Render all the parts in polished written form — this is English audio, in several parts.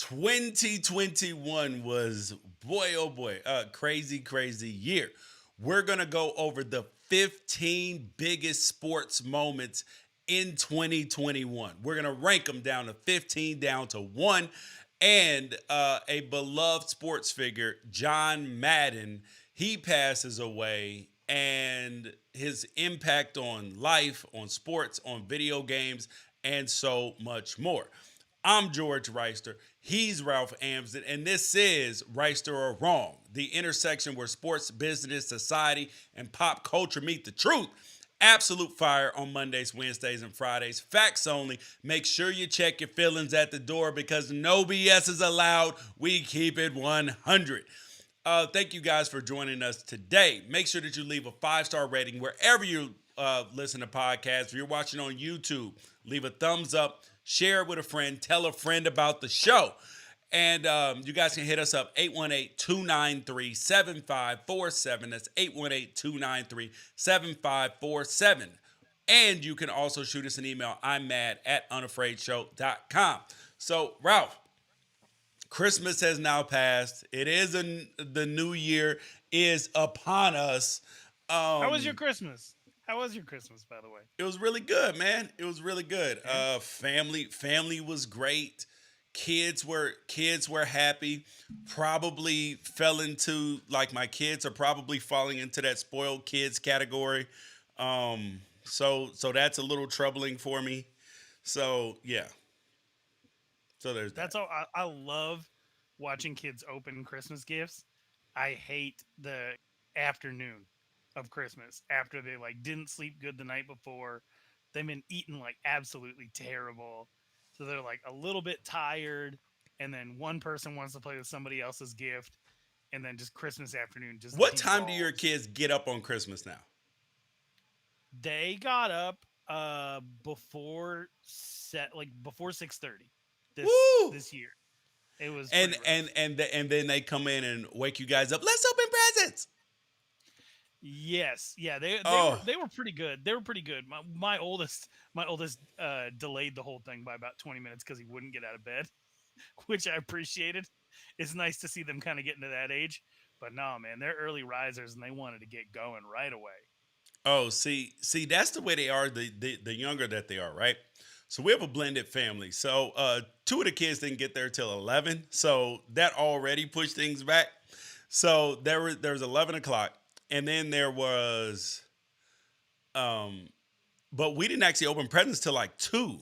2021 was, boy, oh boy, a crazy, crazy year. We're going to go over the 15 biggest sports moments in 2021. We're going to rank them down to 15, down to one. And a beloved sports figure, John Madden, he passes away, and his impact on life, on sports, on video games, and so much more. I'm George Reister. He's Ralph Amsden, and this is Reister or Wrong, the intersection where sports, business, society, and pop culture meet the truth. Absolute fire on Mondays, Wednesdays, and Fridays. Facts only. Make sure you check your feelings at the door because no BS is allowed. We keep it 100. Thank you guys for joining us today. Make sure that you leave a 5-star rating wherever you listen to podcasts. If you're watching on YouTube, leave a thumbs up, share it with a friend, tell a friend about the show. And you guys can hit us up, 818-293-7547. That's 818-293-7547. And you can also shoot us an email, I'm mad at unafraidshow.com. So, Ralph, Christmas has now passed. It is the new year is upon us. How was your Christmas? How was your Christmas, by the way? It was really good, man. It was really good. Family was great. Kids were happy. Probably fell into, like, my kids are probably falling into that spoiled kids category. So that's a little troubling for me. So yeah. So there's that. That's all. I love watching kids open Christmas gifts. I hate the afternoon of Christmas after they like didn't sleep good the night before. They've been eating like absolutely terrible, so they're like a little bit tired. And then one person wants to play with somebody else's gift, and then just Christmas afternoon just What time do your devolves. kids get up on Christmas now? They got up before before 6:30 Woo! this year. It was And pretty rough. and and and then they come in and wake you guys up. Let's open presents. Yes, yeah, they were Oh, they were pretty good. They were pretty good. My oldest delayed the whole thing by about 20 minutes because he wouldn't get out of bed, which I appreciated. It's nice to see them kind of getting to that age. But no, man, they're early risers and they wanted to get going right away. oh, see, that's the way they are. The younger that they are, right? So we have a blended family. So two of the kids didn't get there till 11. So that already pushed things back. So there was 11 o'clock, and then there was but we didn't actually open presents till like 2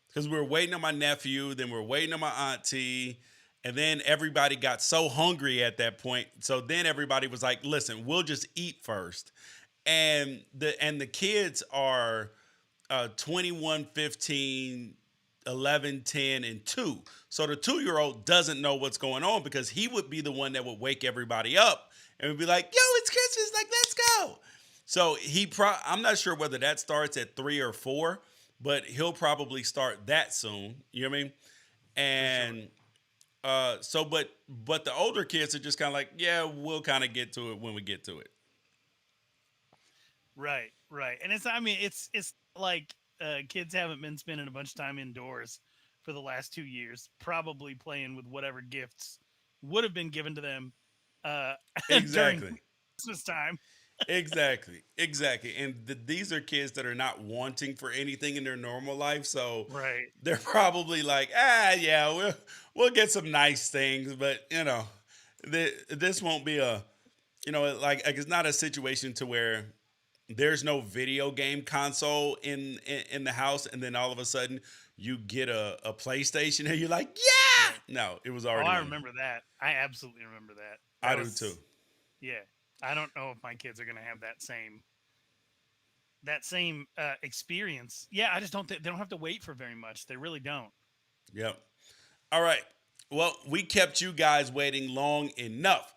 because we were waiting on my nephew, then we were waiting on my auntie, and then everybody got so hungry at that point. So then everybody was like, "Listen, we'll just eat first." And the kids are 21, 15, 11, 10, and 2. So the 2-year-old doesn't know what's going on because he would be the one that would wake everybody up and would be like, "Yo, it's Christmas, like, let's go." So I'm not sure whether that starts at 3 or 4, but he'll probably start that soon. You know what I mean? For sure. And but the older kids are just kind of like, yeah, we'll kind of get to it when we get to it. Right, right. And it's like kids haven't been spending a bunch of time indoors for the last 2 years, probably playing with whatever gifts would have been given to them uh, during Exactly. Christmas time. Exactly. And these are kids that are not wanting for anything in their normal life, so Right. they're probably like, yeah, we'll get some nice things, but this won't be a, like it's not a situation to where there's no video game console in the house, and then all of a sudden you get a PlayStation, and you're like, Yeah. yeah. No, it was Oh, already I in. remember that. I absolutely remember that. I That do too. was yeah. I don't know if my kids are gonna have that same experience. Yeah, I just don't think they don't have to wait for very much. They really don't. Yep. All right. Well, we kept you guys waiting long enough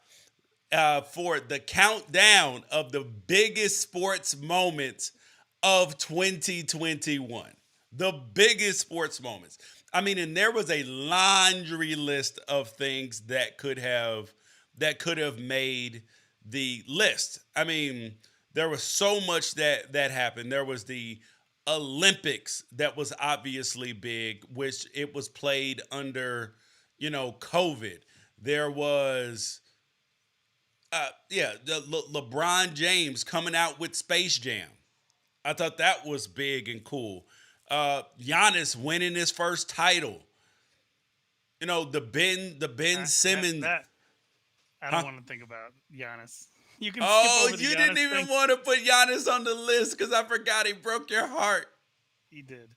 for the countdown of the biggest sports moments of 2021. The biggest sports moments. I mean, and there was a laundry list of things that could have made the list. I mean, there was so much that happened. There was the Olympics that was obviously big, which it was played under, COVID. There was, the LeBron James coming out with Space Jam. I thought that was big and cool. Giannis winning his first title. The Ben Simmons, That I don't huh? want to think about Giannis. You can skip Oh, over the you didn't Giannis even thing. want to put Giannis on the list because I forgot he broke your heart. He did.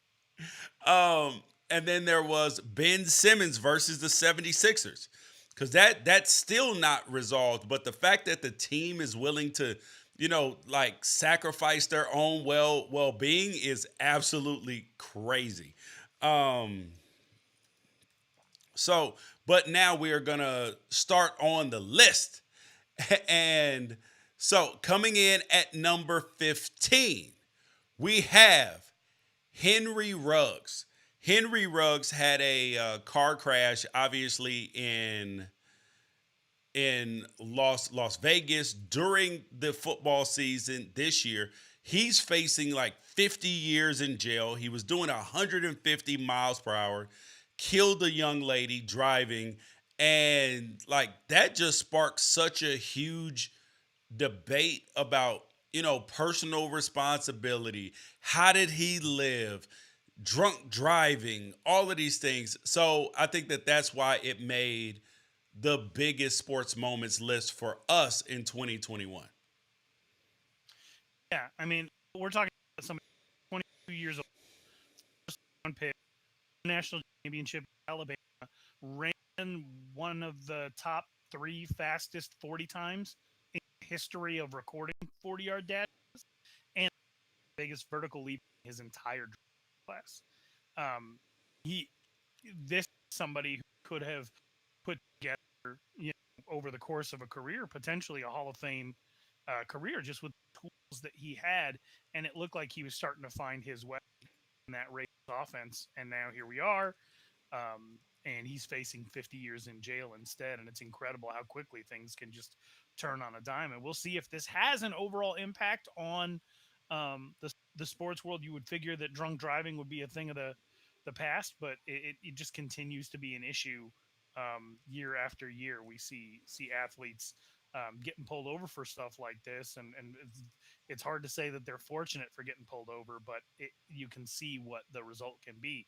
And then there was Ben Simmons versus the 76ers. Because that's still not resolved. But the fact that the team is willing to, like sacrifice their own well-being is absolutely crazy. Um, so, but now we are gonna start on the list. And so coming in at number 15, we have Henry Ruggs. Henry Ruggs had a car crash, obviously in Las Vegas during the football season this year. He's facing like 50 years in jail. He was doing 150 miles per hour, killed a young lady driving, and like that just sparked such a huge debate about personal responsibility. How did he live? Drunk driving, all of these things. So I think that that's why it made the biggest sports moments list for us in 2021. Yeah, I mean, we're talking about somebody 22 years old, first round pick, national championship, Alabama, ran one of the top three fastest 40 times in history of recording 40-yard dash, and biggest vertical leap in his entire class. Um, he, this is somebody who could have put together, over the course of a career, potentially a Hall of Fame career, just with the tools that he had, and it looked like he was starting to find his way in that Ravens offense. And now here we are, and he's facing 50 years in jail instead. And it's incredible how quickly things can just turn on a dime. And we'll see if this has an overall impact on the sports world. You would figure that drunk driving would be a thing of the past, but it just continues to be an issue year after year. We see athletes getting pulled over for stuff like this, and it's hard to say that they're fortunate for getting pulled over, but you can see what the result can be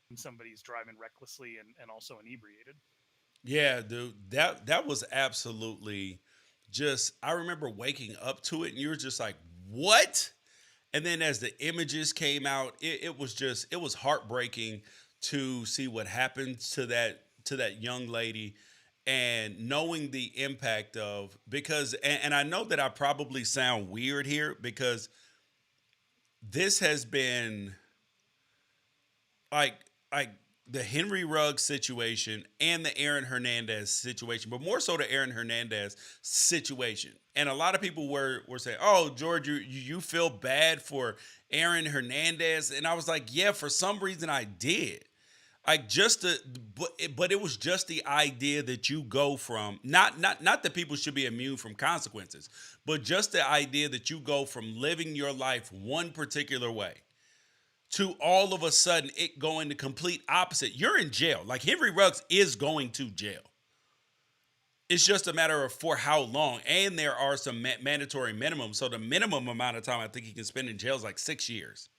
when somebody's driving recklessly and also inebriated. Yeah, dude, that was absolutely just. I remember waking up to it, and you were just like, "What?" And then as the images came out, it was heartbreaking to see what happened to that young lady, and knowing the impact of because and I know that I probably sound weird here because this has been like like the Henry Ruggs situation and the Aaron Hernandez situation, but more so the Aaron Hernandez situation. And a lot of people were saying, "Oh, George, you feel bad for Aaron Hernandez," and I was like, "Yeah, for some reason I did." Like just the, but it was just the idea that you go from not that people should be immune from consequences, but just the idea that you go from living your life one particular way to all of a sudden it going the complete opposite. You're in jail. Like Henry Ruggs is going to jail. It's just a matter of for how long. And there are some mandatory minimums. So the minimum amount of time I think he can spend in jail is like 6 years.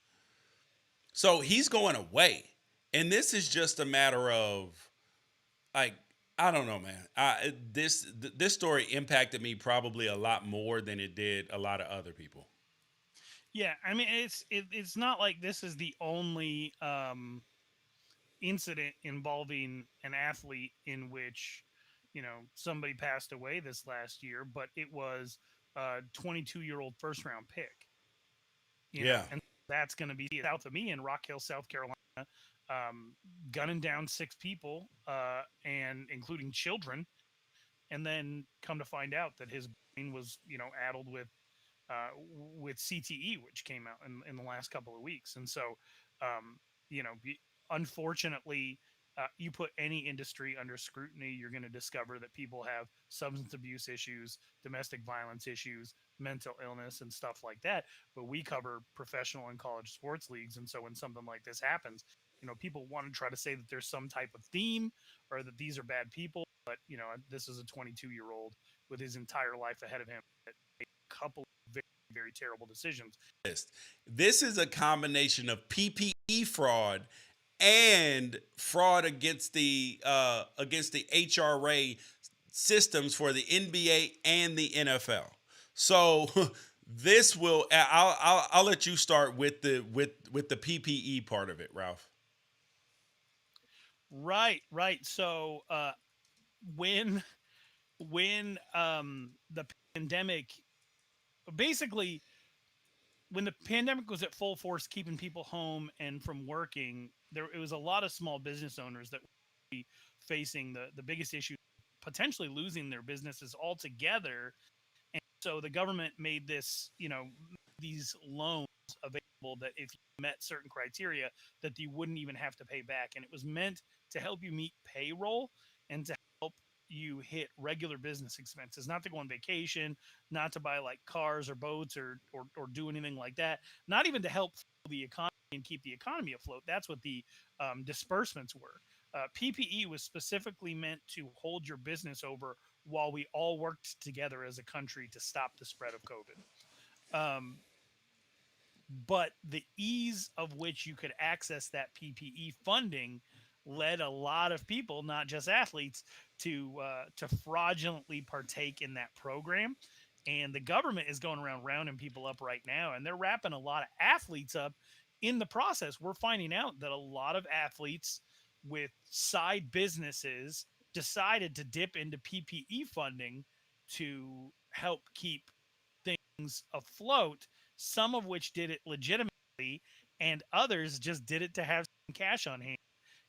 So he's going away. And this is just a matter of like, I don't know, man. This story impacted me probably a lot more than it did a lot of other people. Yeah, I mean it's not like this is the only incident involving an athlete in which somebody passed away this last year, but it was a 22-year-old first round pick. Yeah. And that's going to be south of me in Rock Hill, South Carolina, gunning down six people, and including children, and then come to find out that his brain was addled uh, with CTE, which came out in the last couple of weeks. And so, um, you know, unfortunately, you put any industry under scrutiny, you're going to discover that people have substance abuse issues, domestic violence issues, mental illness and stuff like that. But we cover professional and college sports leagues, and so when something like this happens, people want to try to say that there's some type of theme or that these are bad people. But this is a 22-year-old with his entire life ahead of him that made a couple of very, very terrible decisions. This is a combination of PPE fraud and fraud against the HRA systems for the NBA and the NFL. So this will I'll let you start with the PPE part of it, Ralph. Right. So when the pandemic basically when the pandemic was at full force keeping people home and from working, it was a lot of small business owners that were facing the biggest issue, potentially losing their businesses altogether. And so the government made these loans available that if you met certain criteria that you wouldn't even have to pay back. And it was meant to help you meet payroll and to help you hit regular business expenses, not to go on vacation, not to buy like cars or boats or do anything like that, not even to help the economy and keep the economy afloat. That's what the disbursements were. PPE was specifically meant to hold your business over while we all worked together as a country to stop the spread of COVID. But the ease of which you could access that PPE funding led a lot of people, not just athletes, to fraudulently partake in that program. And the government is going around rounding people up right now, and they're wrapping a lot of athletes up in the process. We're finding out that a lot of athletes with side businesses decided to dip into PPE funding to help keep things afloat, some of which did it legitimately, and others just did it to have some cash on hand.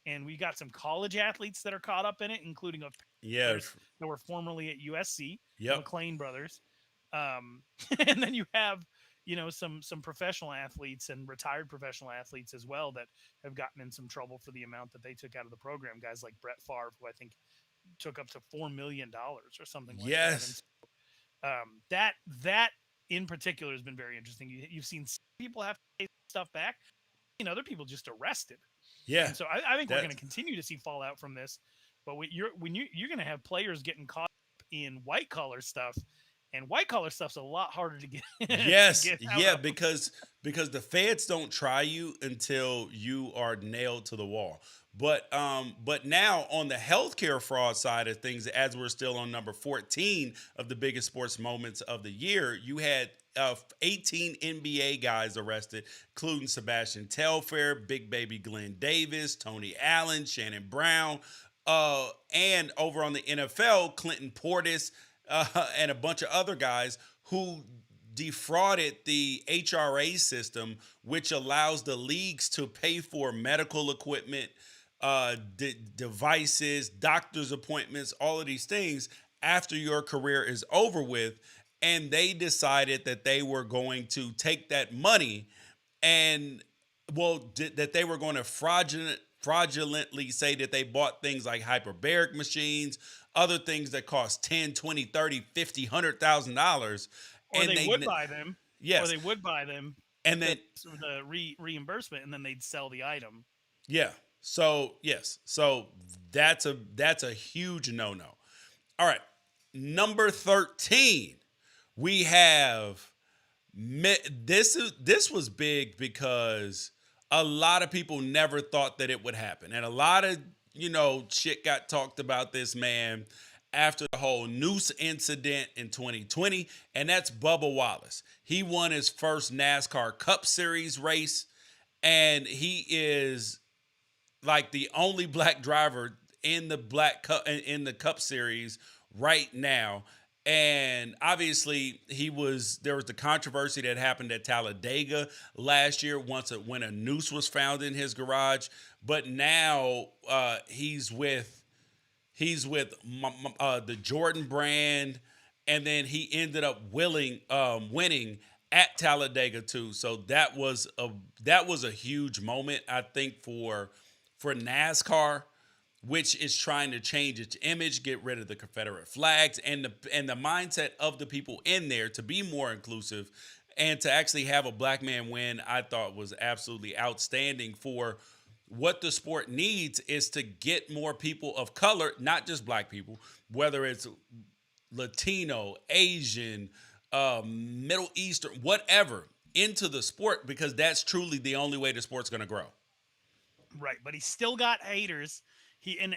And we got some college athletes that are caught up in it, including a Yeah. brothers that were formerly at USC, Yep. McLean brothers. And then you have, some professional athletes and retired professional athletes as well that have gotten in some trouble for the amount that they took out of the program. Guys like Brett Favre, who I think took up to $4 million or something like that. And Yes. that in particular has been very interesting. You've seen people have to pay stuff back, other people just arrested. Yeah. And so I think we're That- going to continue to see fallout from this. But you're going to have players getting caught up in white collar stuff, and white collar stuff's a lot harder to get. Yes, to get out yeah, of. because the feds don't try you until you are nailed to the wall. But now on the healthcare fraud side of things, as we're still on number 14 of the biggest sports moments of the year, you had 18 NBA guys arrested, including Sebastian Telfair, Big Baby Glenn Davis, Tony Allen, Shannon Brown, and over on the NFL, Clinton Portis, and a bunch of other guys who defrauded the HRA system, which allows the leagues to pay for medical equipment, devices, doctor's appointments, all of these things after your career is over with. And they decided that they were going to take that money and, that they were going to fraudulently say that they bought things like hyperbaric machines, other things that cost 10, 20, 30, 50, $100,000. Or they would buy them. Yes. Or they would buy them. And then the reimbursement, and then they'd sell the item. Yeah. So yes. So that's a huge no-no. All right. Number 13. We have this was big because a lot of people never thought that it would happen. And a lot of, shit got talked about this man after the whole noose incident in 2020, and that's Bubba Wallace. He won his first NASCAR Cup Series race, and he is like the only black driver in the Cup Series right now. And obviously, there was the controversy that happened at Talladega last year when a noose was found in his garage. But now he's with the Jordan brand, and then he ended up winning at Talladega too. So that was a huge moment, I think, for NASCAR. which is trying to change its image, get rid of the Confederate flags, and the mindset of the people in there to be more inclusive, and to actually have a black man win. I thought was absolutely outstanding for what the sport needs is to get more people of color, not just black people, whether it's Latino, Asian, Middle Eastern, whatever, into the sport, because that's truly the only way the sport's going to grow. Right, but he's still got haters. He and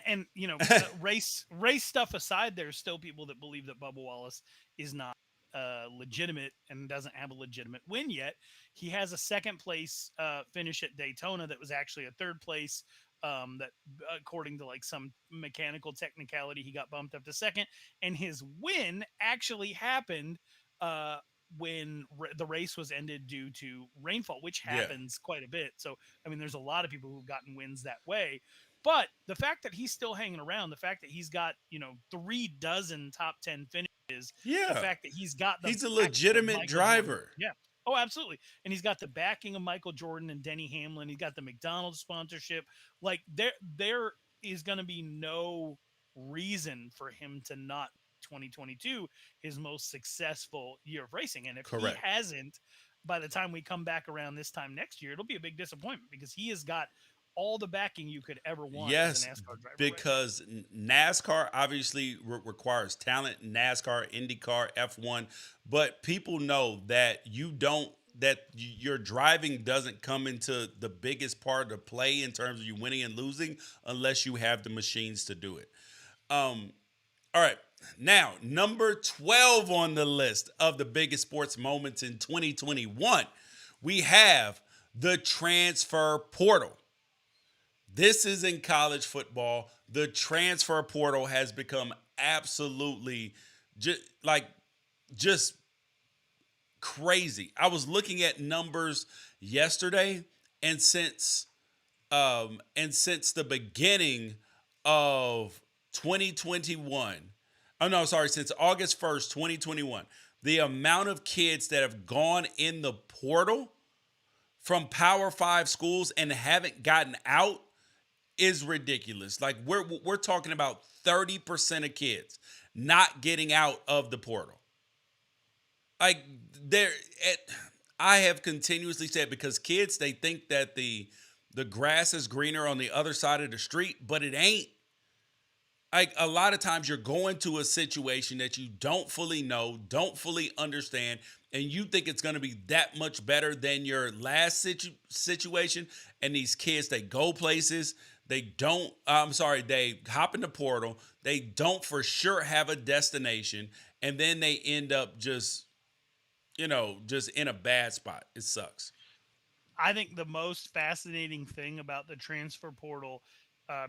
race stuff aside, there's still people that believe that Bubba Wallace is not legitimate and doesn't have a legitimate win yet. He has a second place finish at Daytona that was actually a third place. That according to like some mechanical technicality, he got bumped up to second, and his win actually happened uh, when the race was ended due to rainfall, which Yeah, happens quite a bit. So I mean, there's a lot of people who've gotten wins that way. But the fact that he's still hanging around, the fact that he's got 3 dozen top 10 finishes, the yeah, fact that he's got the he's a backing of legitimate Michael Jordan, driver. yeah, oh absolutely, and he's got the backing of Michael Jordan and Denny Hamlin. He's got the McDonald's sponsorship. Like there is going to be no reason for him to not 2022 his most successful year of racing. And if he Correct. hasn't, by the time we come back around this time next year, it'll be a big disappointment because he has got all the backing you could ever want as a Yes, NASCAR driver right now. because NASCAR obviously requires talent. NASCAR, IndyCar, F1, but people know that you don't that your driving doesn't come into the biggest part of play in terms of you winning and losing unless you have the machines to do it. Um, all right. Now, number 12 on the list of the biggest sports moments in 2021, we have the transfer portal. This is in college football. The transfer portal has become absolutely just like just crazy. I was looking at numbers yesterday, and since the beginning of 2021, oh no, sorry, since August 1st, 2021, the amount of kids that have gone in the portal from Power 5 schools and haven't gotten out is ridiculous. Like we're talking about 30% of kids not getting out of the portal. Like there it, I have continuously said, because kids, they think that the grass is greener on the other side of the street, but it ain't. Like a lot of times you're going to a situation that you don't fully know, don't fully understand, and you think it's going to be that much better than your last situation. And these kids, they go places, they don't, I'm sorry, they hop in the portal, they don't for sure have a destination, and then they end up just in a bad spot. It sucks. I think the most fascinating thing about the transfer portal,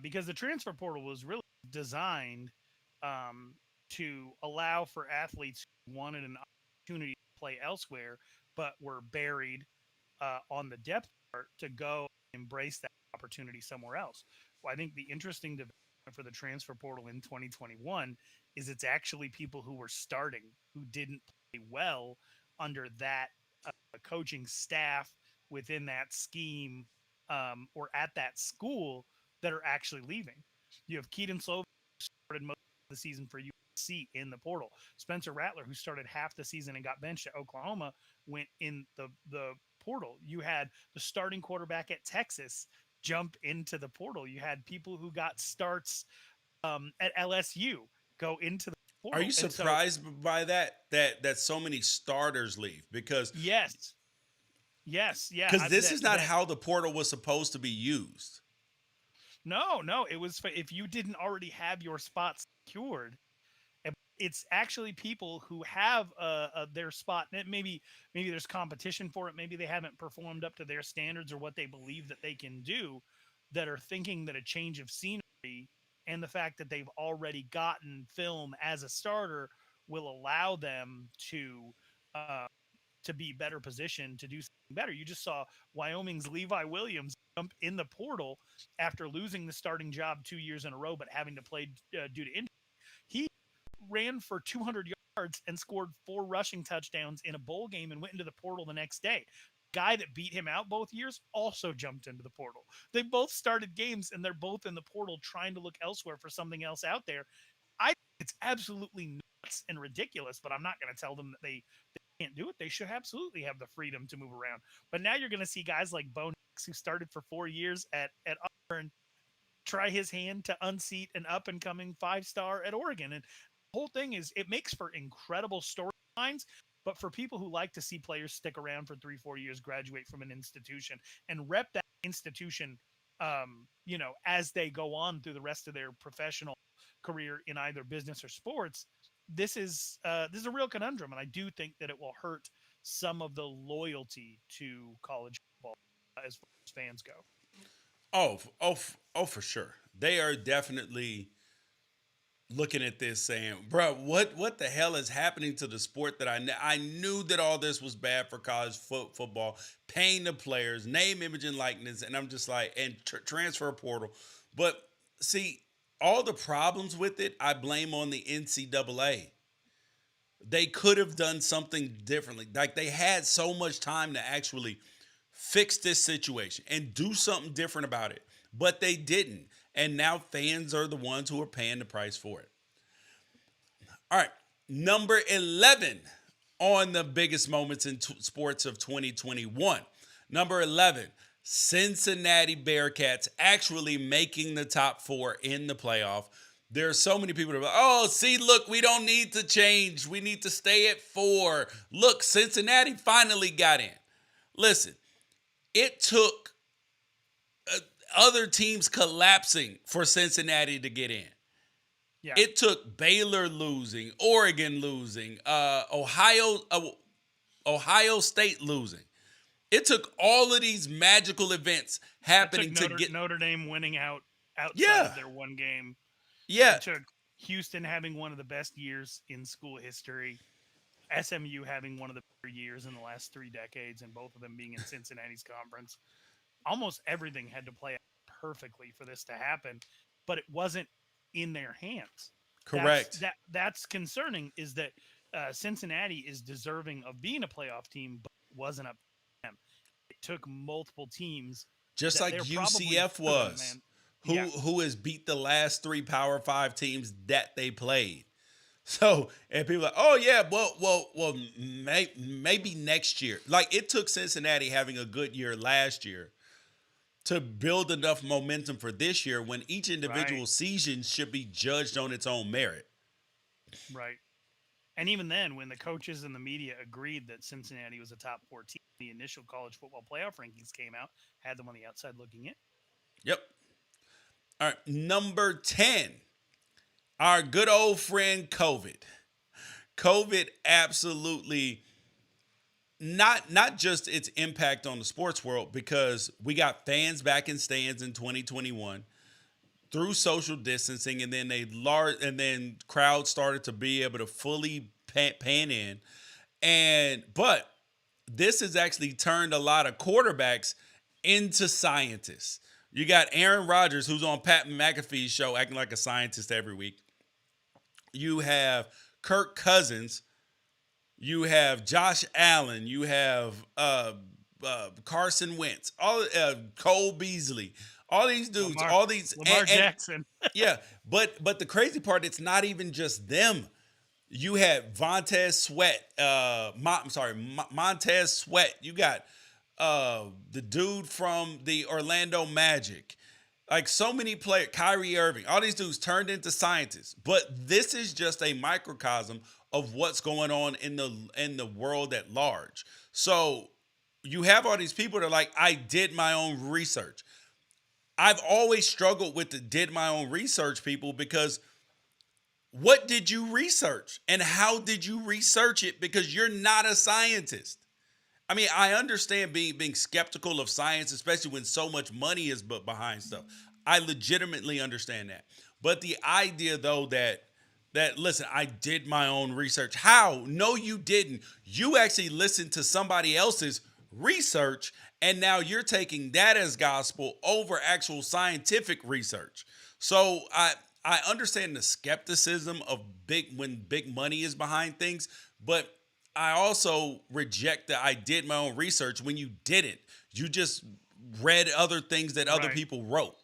because the transfer portal was really designed um, to allow for athletes who wanted an opportunity to play elsewhere, but were buried on the depth chart to go embrace that opportunity somewhere else. Well, I think the interesting development for the transfer portal in 2021 is it's actually people who were starting who didn't play well under that coaching staff within that scheme or at that school that are actually leaving. You have Keaton Slovis, who started most of the season for USC in the portal. Spencer Rattler, who started half the season and got benched at Oklahoma, went in the portal. You had the starting quarterback at Texas jump into the portal. You had people who got starts at LSU go into the Are you portal. And so, surprised by that so many starters leave? yes, yes, yeah, Because this that is not that how the portal was supposed to be used. no, no, it was if you didn't already have your spot secured. It's actually people who have their spot. Maybe there's competition for it. Maybe they haven't performed up to their standards or what they believe that they can do. That are thinking that a change of scenery and the fact that they've already gotten film as a starter will allow them uh, to be better positioned to do something better. You just saw Wyoming's Levi Williams jump in the portal after losing the starting job 2 years in a row, but having to play due to injury. He ran for 200 yards and scored 4 rushing touchdowns in a bowl game and went into the portal the next day. guy that beat him out both years also jumped into the portal. They both started games and they're both in the portal trying to look elsewhere for something else out there. I think it's absolutely nuts and ridiculous, but I'm not going to tell them that they can't do it. They should absolutely have the freedom to move around. But now you're going to see guys like Bo Nix, who started for 4 years at Auburn, try his hand to unseat an up and coming 5-star at Oregon. And the whole thing is it makes for incredible storylines. But for people who like to see players stick around for 3-4 years, graduate from an institution and rep that institution, as they go on through the rest of their professional career in either business or sports, this is a real conundrum, and I do think that it will hurt some of the loyalty to college football as far as fans go. Oh, for sure. They are definitely looking at this saying, bro, what the hell is happening to the sport that I knew that all this was bad for college football, paying the players, name, image, and likeness, and I'm just like, and transfer portal. But see, all the problems with it, I blame on the NCAA. They could have done something differently. Like they had so much time to actually fix this situation and do something different about it, but they didn't. And now fans are the ones who are paying the price for it. All right, number 11 on the biggest moments in sports of 2021. Number 11, Cincinnati Bearcats actually making the top four in the playoff. There are so many people that are like, oh, see, look, we don't need to change. We need to stay at 4. Look, Cincinnati finally got in. Listen, it took other teams collapsing for Cincinnati to get in. Yeah. It took Baylor losing, Oregon losing, Ohio State losing. It took all of these magical events happening to get Notre Dame winning outside Yeah. of their one game. Yeah, It took Houston having one of the best years in school history. SMU having one of the better years in the last 3 decades, and both of them being in Cincinnati's conference. Almost everything had to play out perfectly for this to happen, but it wasn't in their hands. correct. That's concerning. Is that Cincinnati is deserving of being a playoff team, but it wasn't up to them. It took multiple teams, Just that like they're probably UCF good, was, man. who Yeah. who has beat the last 3 Power 5 teams that they played. So, and people are like, oh yeah, well, maybe next year. Like it took Cincinnati having a good year last year to build enough momentum for this year when each individual Right. season should be judged on its own merit. Right. And even then, when the coaches and the media agreed that Cincinnati was a top 4 team, the initial college football playoff rankings came out, had them on the outside looking in. Yep. All right, number 10, our good old friend COVID. COVID absolutely not just its impact on the sports world, because we got fans back in stands in 2021 through social distancing, and then crowds started to be able to fully pan in, but this has actually turned a lot of quarterbacks into scientists. You got Aaron Rodgers, who's on Pat McAfee's show acting like a scientist every week. You have Kirk Cousins. You have Josh Allen. You have Carson Wentz. Cole Beasley. All these dudes. All these Lamar Jackson. yeah, but the crazy part, it's not even just them. You had Montez Sweat. Montez Sweat. You got the dude from the Orlando Magic. Like so many players, Kyrie Irving, all these dudes turned into scientists. But this is just a microcosm of what's going on in the world at large. So you have all these people that are like, I did my own research. I've always struggled with the did my own research people, because what did you research and how did you research it? Because you're not a scientist. I mean, I understand being skeptical of science, especially when so much money is behind stuff. I legitimately understand that. But the idea, though, that listen, I did my own research. How? No, you didn't. You actually listened to somebody else's research, and now you're taking that as gospel over actual scientific research. So I understand the skepticism of when big money is behind things, but I also reject that I did my own research when you didn't. You just read other things that other Right. people wrote.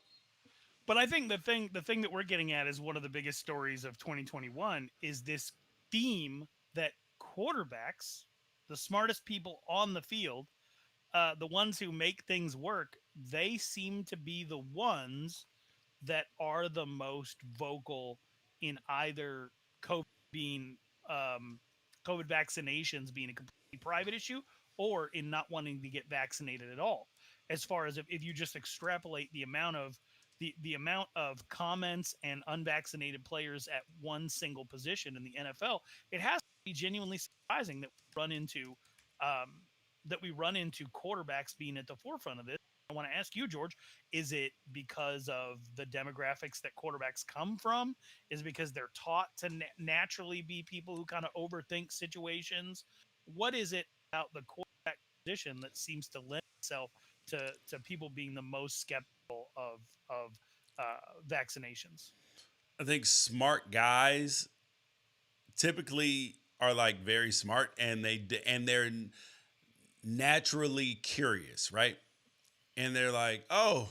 But I think the thing that we're getting at is one of the biggest stories of 2021 is this theme that quarterbacks, the smartest people on the field, the ones who make things work, they seem to be the ones that are the most vocal in either COVID being COVID vaccinations being a completely private issue, or in not wanting to get vaccinated at all. As far as if you just extrapolate the amount of comments and unvaccinated players at one single position in the NFL, it has to be genuinely surprising um, that we run into quarterbacks being at the forefront of this. I want to ask you, George, is it because of the demographics that quarterbacks come from? Is it because they're taught to naturally be people who kind of overthink situations? What is it about the quarterback position that seems to lend itself to people being the most skeptical vaccinations? I think smart guys typically are like very smart, and they're naturally curious, right? And they're like, oh,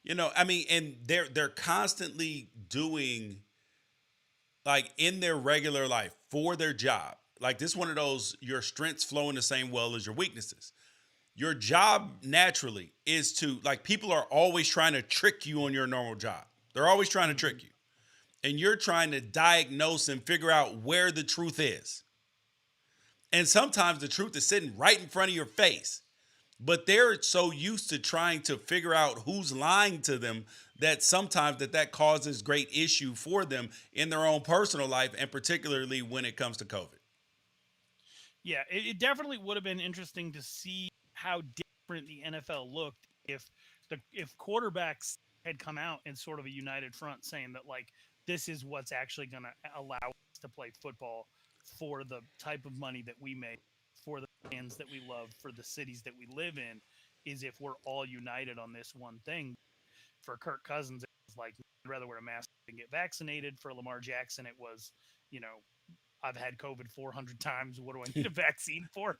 I mean, and they're constantly doing, like, in their regular life for their job. Like, this is one of those, your strengths flow in the same well as your weaknesses. Your job naturally is to, like, people are always trying to trick you on your normal job. They're always trying to Mm-hmm. trick you. And you're trying to diagnose and figure out where the truth is. And sometimes the truth is sitting right in front of your face. But they're so used to trying to figure out who's lying to them that sometimes that causes great issue for them in their own personal life, and particularly when it comes to COVID. Yeah, it definitely would have been interesting to see how different the NFL looked if quarterbacks had come out in sort of a united front saying that, like, this is what's actually going to allow us to play football for the type of money that we make, for the fans that we love, for the cities that we live in, is if we're all united on this one thing. For Kirk Cousins, it was like, I'd rather wear a mask than get vaccinated. For Lamar Jackson, it was, you know, I've had COVID 400 times. What do I need a vaccine for?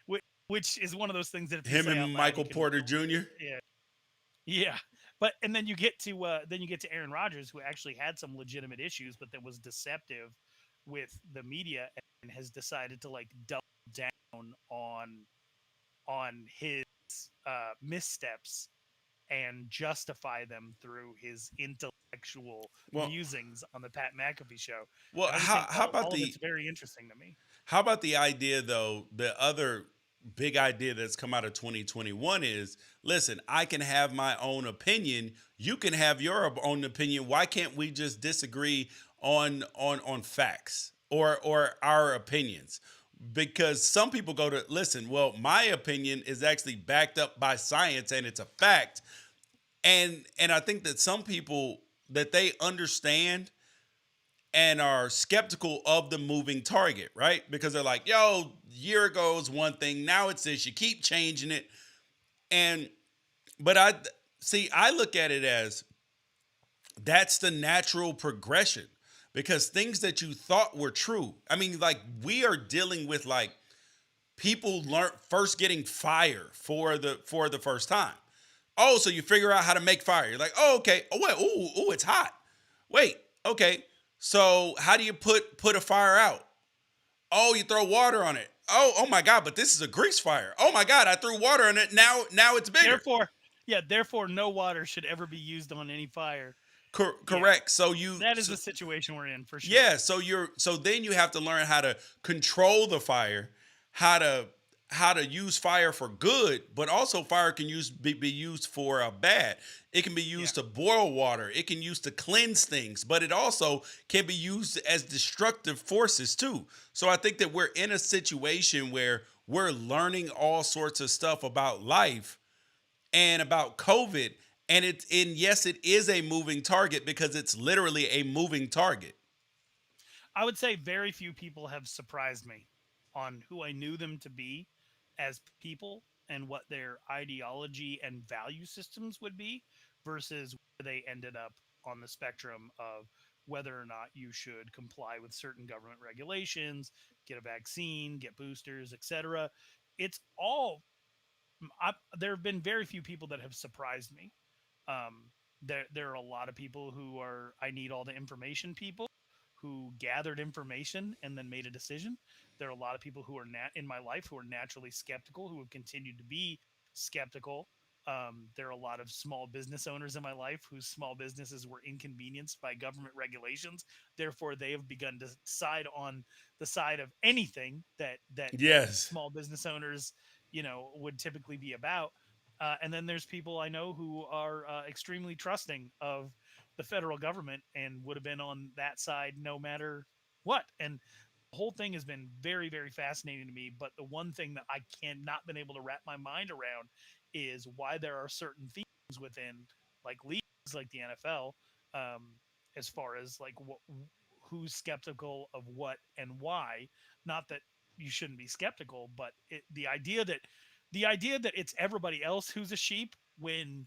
Which, which is one of those things that if you Him say and out loud, you Michael can Porter really, Jr. yeah, yeah. But and then you get to Aaron Rodgers, who actually had some legitimate issues, but that was deceptive with the media and has decided to like double down on his missteps and justify them through his intellectual Well, musings on the Pat McAfee show. well, And I just how think how all about of it's the very interesting to me. how about the idea, though? The other big idea that's come out of 2021 is, listen, I can have my own opinion. You can have your own opinion. Why can't we just disagree on facts or our opinions? Because some people go to, listen, well, my opinion is actually backed up by science and it's a fact. And I think that some people, that they understand and are skeptical of the moving target, right? Because they're like, yo, year ago was one thing, now it's this. You keep changing it. And but I look at it as, that's the natural progression, because things that you thought were true. I mean, like, we are dealing with, like, people learn first getting fire for the first time. Oh, so you figure out how to make fire. You're like, oh, okay. Oh, wait, ooh, it's hot. Wait, okay. So how do you put a fire out? Oh, you throw water on it. Oh my God! But this is a grease fire. Oh my God! I threw water on it. Now it's bigger. Therefore, yeah, therefore, no water should ever be used on any fire. Yeah, Correct. that is the situation we're in for sure. Yeah, so then you have to learn how to control the fire, how to use fire for good, but also fire can be used for bad. It can be Yeah, used to boil water. It can use to cleanse things, but it also can be used as destructive forces too. So I think that we're in a situation where we're learning all sorts of stuff about life and about COVID, and yes, it is a moving target because it's literally a moving target. I would say very few people have surprised me on who I knew them to be as people and what their ideology and value systems would be versus where they ended up on the spectrum of whether or not you should comply with certain government regulations, get a vaccine, get boosters, etc. It's all there have been very few people that have surprised me. There are a lot of people who are I need all the information people who gathered information and then made a decision. There are a lot of people who are in my life who are naturally skeptical who have continued to be skeptical. There are a lot of small business owners in my life whose small businesses were inconvenienced by government regulations. Therefore, they have begun to side on the side of anything that Yes. small business owners, would typically be about. And then there's people I know who are extremely trusting of the federal government and would have been on that side no matter what. And the whole thing has been very, very fascinating to me. But the one thing that I cannot been able to wrap my mind around is why there are certain themes within like leagues like the NFL, um, as far as like who's skeptical of what and why. Not that you shouldn't be skeptical, but the idea that it's everybody else who's a sheep when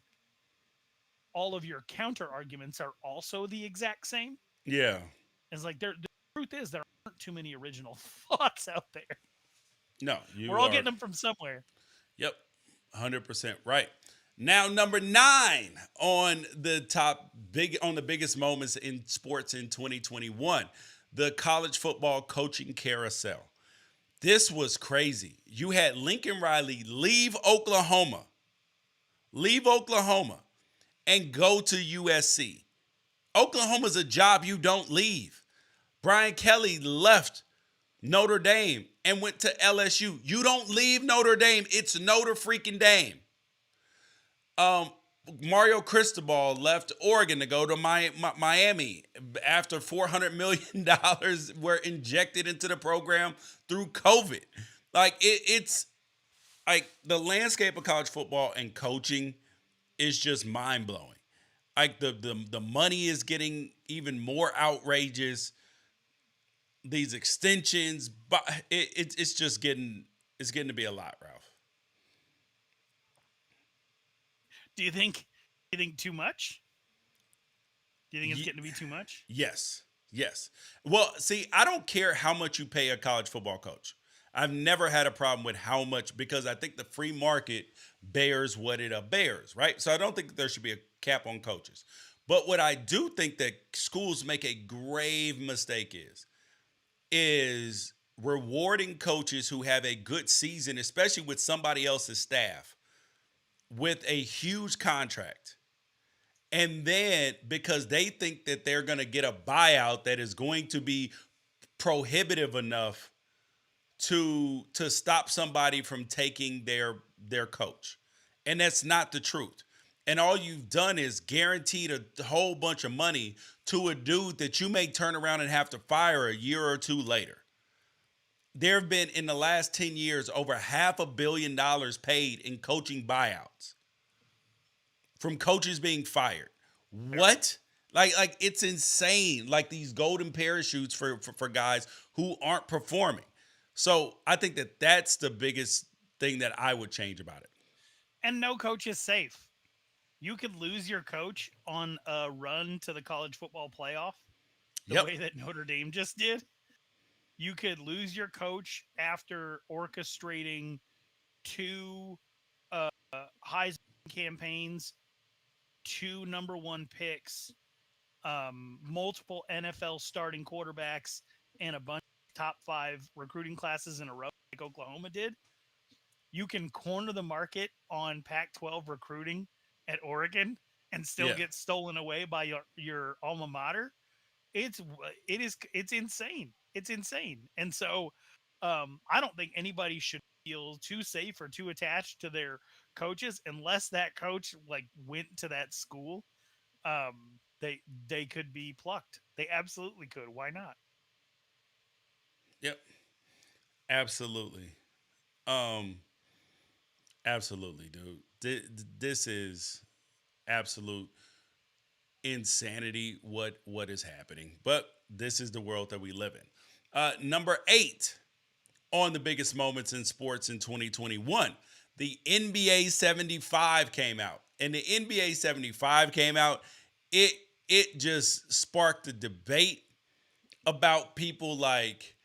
all of your counter arguments are also the exact same. Yeah. It's like the truth is there aren't too many original thoughts out there. No, We're you all are. getting them from somewhere. Yep. 100% right. Now, number 9 on the biggest moments in sports in 2021, the college football coaching carousel. This was crazy. You had Lincoln Riley leave Oklahoma, and go to USC. Oklahoma's a job you don't leave. Brian Kelly left Notre Dame and went to LSU. You don't leave Notre Dame. It's Notre freaking Dame. Mario Cristobal left Oregon to go to Miami after $400 million were injected into the program through COVID. Like it's like the landscape of college football and coaching is just mind blowing. Like the money is getting even more outrageous. These extensions, but it's just getting to be a lot, Ralph. Do you think? Do you think too much? Do you think it's Ye- getting to be too much? yes, yes. Well, see, I don't care how much you pay a college football coach. I've never had a problem with how much because I think the free market bears what it bears, right? So I don't think there should be a cap on coaches. But what I do think that schools make a grave mistake is rewarding coaches who have a good season, especially with somebody else's staff, with a huge contract. And then because they think that they're going to get a buyout that is going to be prohibitive enough to stop somebody from taking their coach. And that's not the truth. And all you've done is guaranteed a whole bunch of money to a dude that you may turn around and have to fire a year or two later. There have been in the last 10 years over $500 million paid in coaching buyouts from coaches being fired. What? Like it's insane. Like these golden parachutes for guys who aren't performing. So I think that that's the biggest thing that I would change about it. And no coach is safe. You could lose your coach on a run to the college football playoff, the Yep. way that Notre Dame just did. You could lose your coach after orchestrating two Heisman campaigns, two number one picks, multiple NFL starting quarterbacks, and a bunch of top 5 recruiting classes in a row, like Oklahoma did. You can corner the market on Pac-12 recruiting at Oregon and still Yeah. get stolen away by your alma mater. It's it's insane. It's insane. And so I don't think anybody should feel too safe or too attached to their coaches unless that coach like went to that school. They could be plucked. They absolutely could. Why not? Yep. Absolutely. Um absolutely, dude. This is absolute insanity what is happening. But this is the world that we live in. Number 8 on the biggest moments in sports in 2021. The NBA 75 came out. And the NBA 75 came out. It it just sparked a debate about people like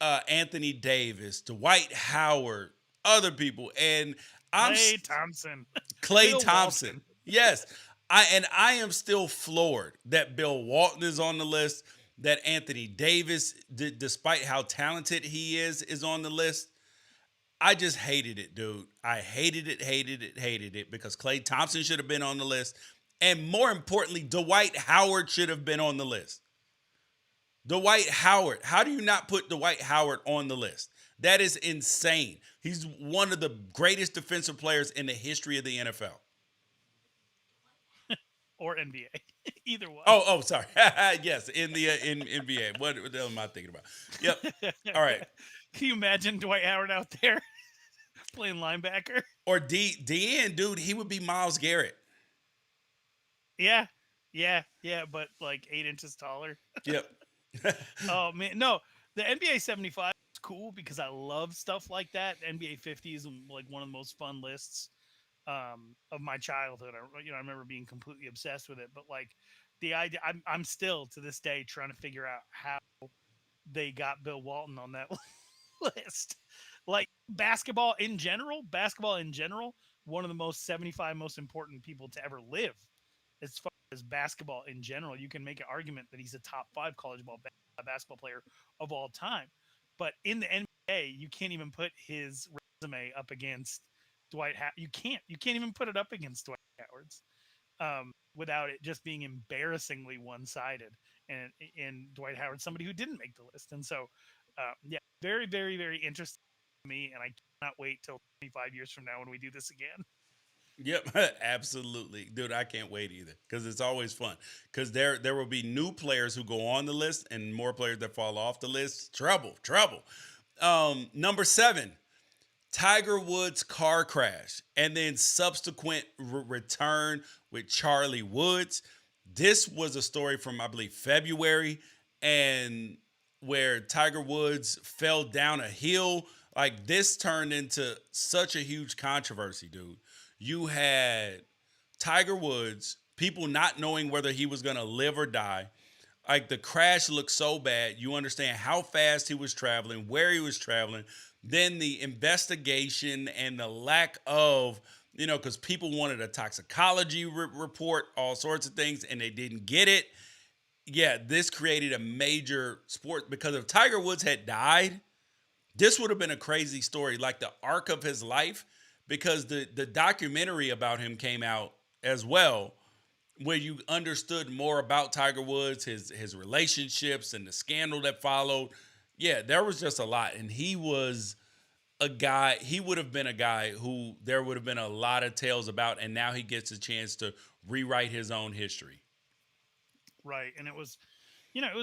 Anthony Davis, Dwight Howard, other people, and I'm Clay Thompson, Clay Bill Thompson. Walton. Yes. I am still floored that Bill Walton is on the list, that Anthony Davis, despite how talented he is on the list. I just hated it, dude. I hated it because Clay Thompson should have been on the list. And more importantly, Dwight Howard should have been on the list. Dwight Howard. How do you not put Dwight Howard on the list? That is insane. He's one of the greatest defensive players in the history of the NFL. Or NBA. Either one. Sorry. Yes, in the in NBA. What the hell am I thinking about? Yep. All right. Can you imagine Dwight Howard out there playing linebacker? Or DN, dude, he would be Myles Garrett. Yeah. Yeah. But like 8 inches taller. Yep. Oh, man. No, the NBA 75 is cool because I love stuff like that. NBA 50 is like one of the most fun lists of my childhood. I remember being completely obsessed with it. But like the idea, I'm still to this day trying to figure out how they got Bill Walton on that list. Like basketball in general, one of the most 75 most important people to ever live. As far as basketball in general, you can make an argument that he's a top 5 college basketball player of all time. But in the NBA, you can't even put his resume up against Dwight Howard. You can't even put it up against Dwight Howard's without it just being embarrassingly one-sided. And Dwight Howard, somebody who didn't make the list. And so, yeah, very, very, very interesting to me. And I cannot wait till 25 years from now when we do this again. Yep, absolutely, dude. I can't wait either because it's always fun. Because there will be new players who go on the list and more players that fall off the list. Trouble, trouble. Number 7, Tiger Woods car crash and then subsequent return with Charlie Woods. This was a story from, I believe, February, and where Tiger Woods fell down a hill. Like, this turned into such a huge controversy, dude. You had Tiger Woods, people not knowing whether he was going to live or die. Like, the crash looked so bad. You understand how fast he was traveling, where he was traveling, then the investigation and the lack of, because people wanted a toxicology report, all sorts of things, and they didn't get it. Yeah, this created a major sport because if Tiger Woods had died, this would have been a crazy story, like the arc of his life, because the documentary about him came out as well, where you understood more about Tiger Woods, his relationships, and the scandal that followed. Yeah, there was just a lot, and he was a guy. He would have been a guy who there would have been a lot of tales about, and now he gets a chance to rewrite his own history. Right. And it was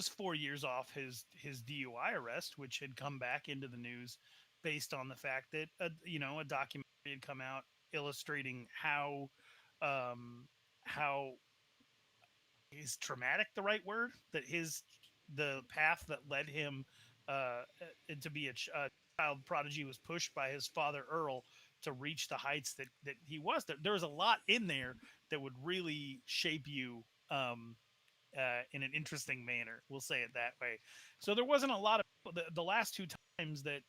4 years off his DUI arrest, which had come back into the news based on the fact that a documentary had come out illustrating how is traumatic the right word, that the path that led him to be a child prodigy was pushed by his father Earl to reach the heights that he was. There was a lot in there that would really shape you in an interesting manner. We'll say it that way. So there wasn't a lot of the last 2 times that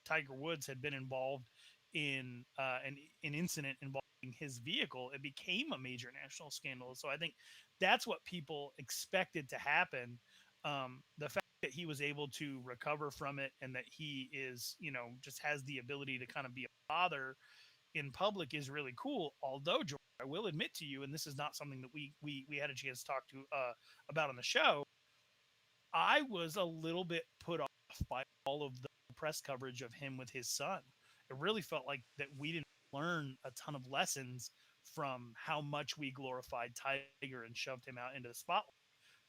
Tiger Woods had been involved in an incident involving his vehicle. It became a major national scandal. So I think that's what people expected to happen. The fact that he was able to recover from it and that he is, just has the ability to kind of be a father in public is really cool. Although, George, I will admit to you, and this is not something that we had a chance to talk to about on the show. I was a little bit put off by all of the press coverage of him with his son. It really felt like that we didn't learn a ton of lessons from how much we glorified Tiger and shoved him out into the spotlight.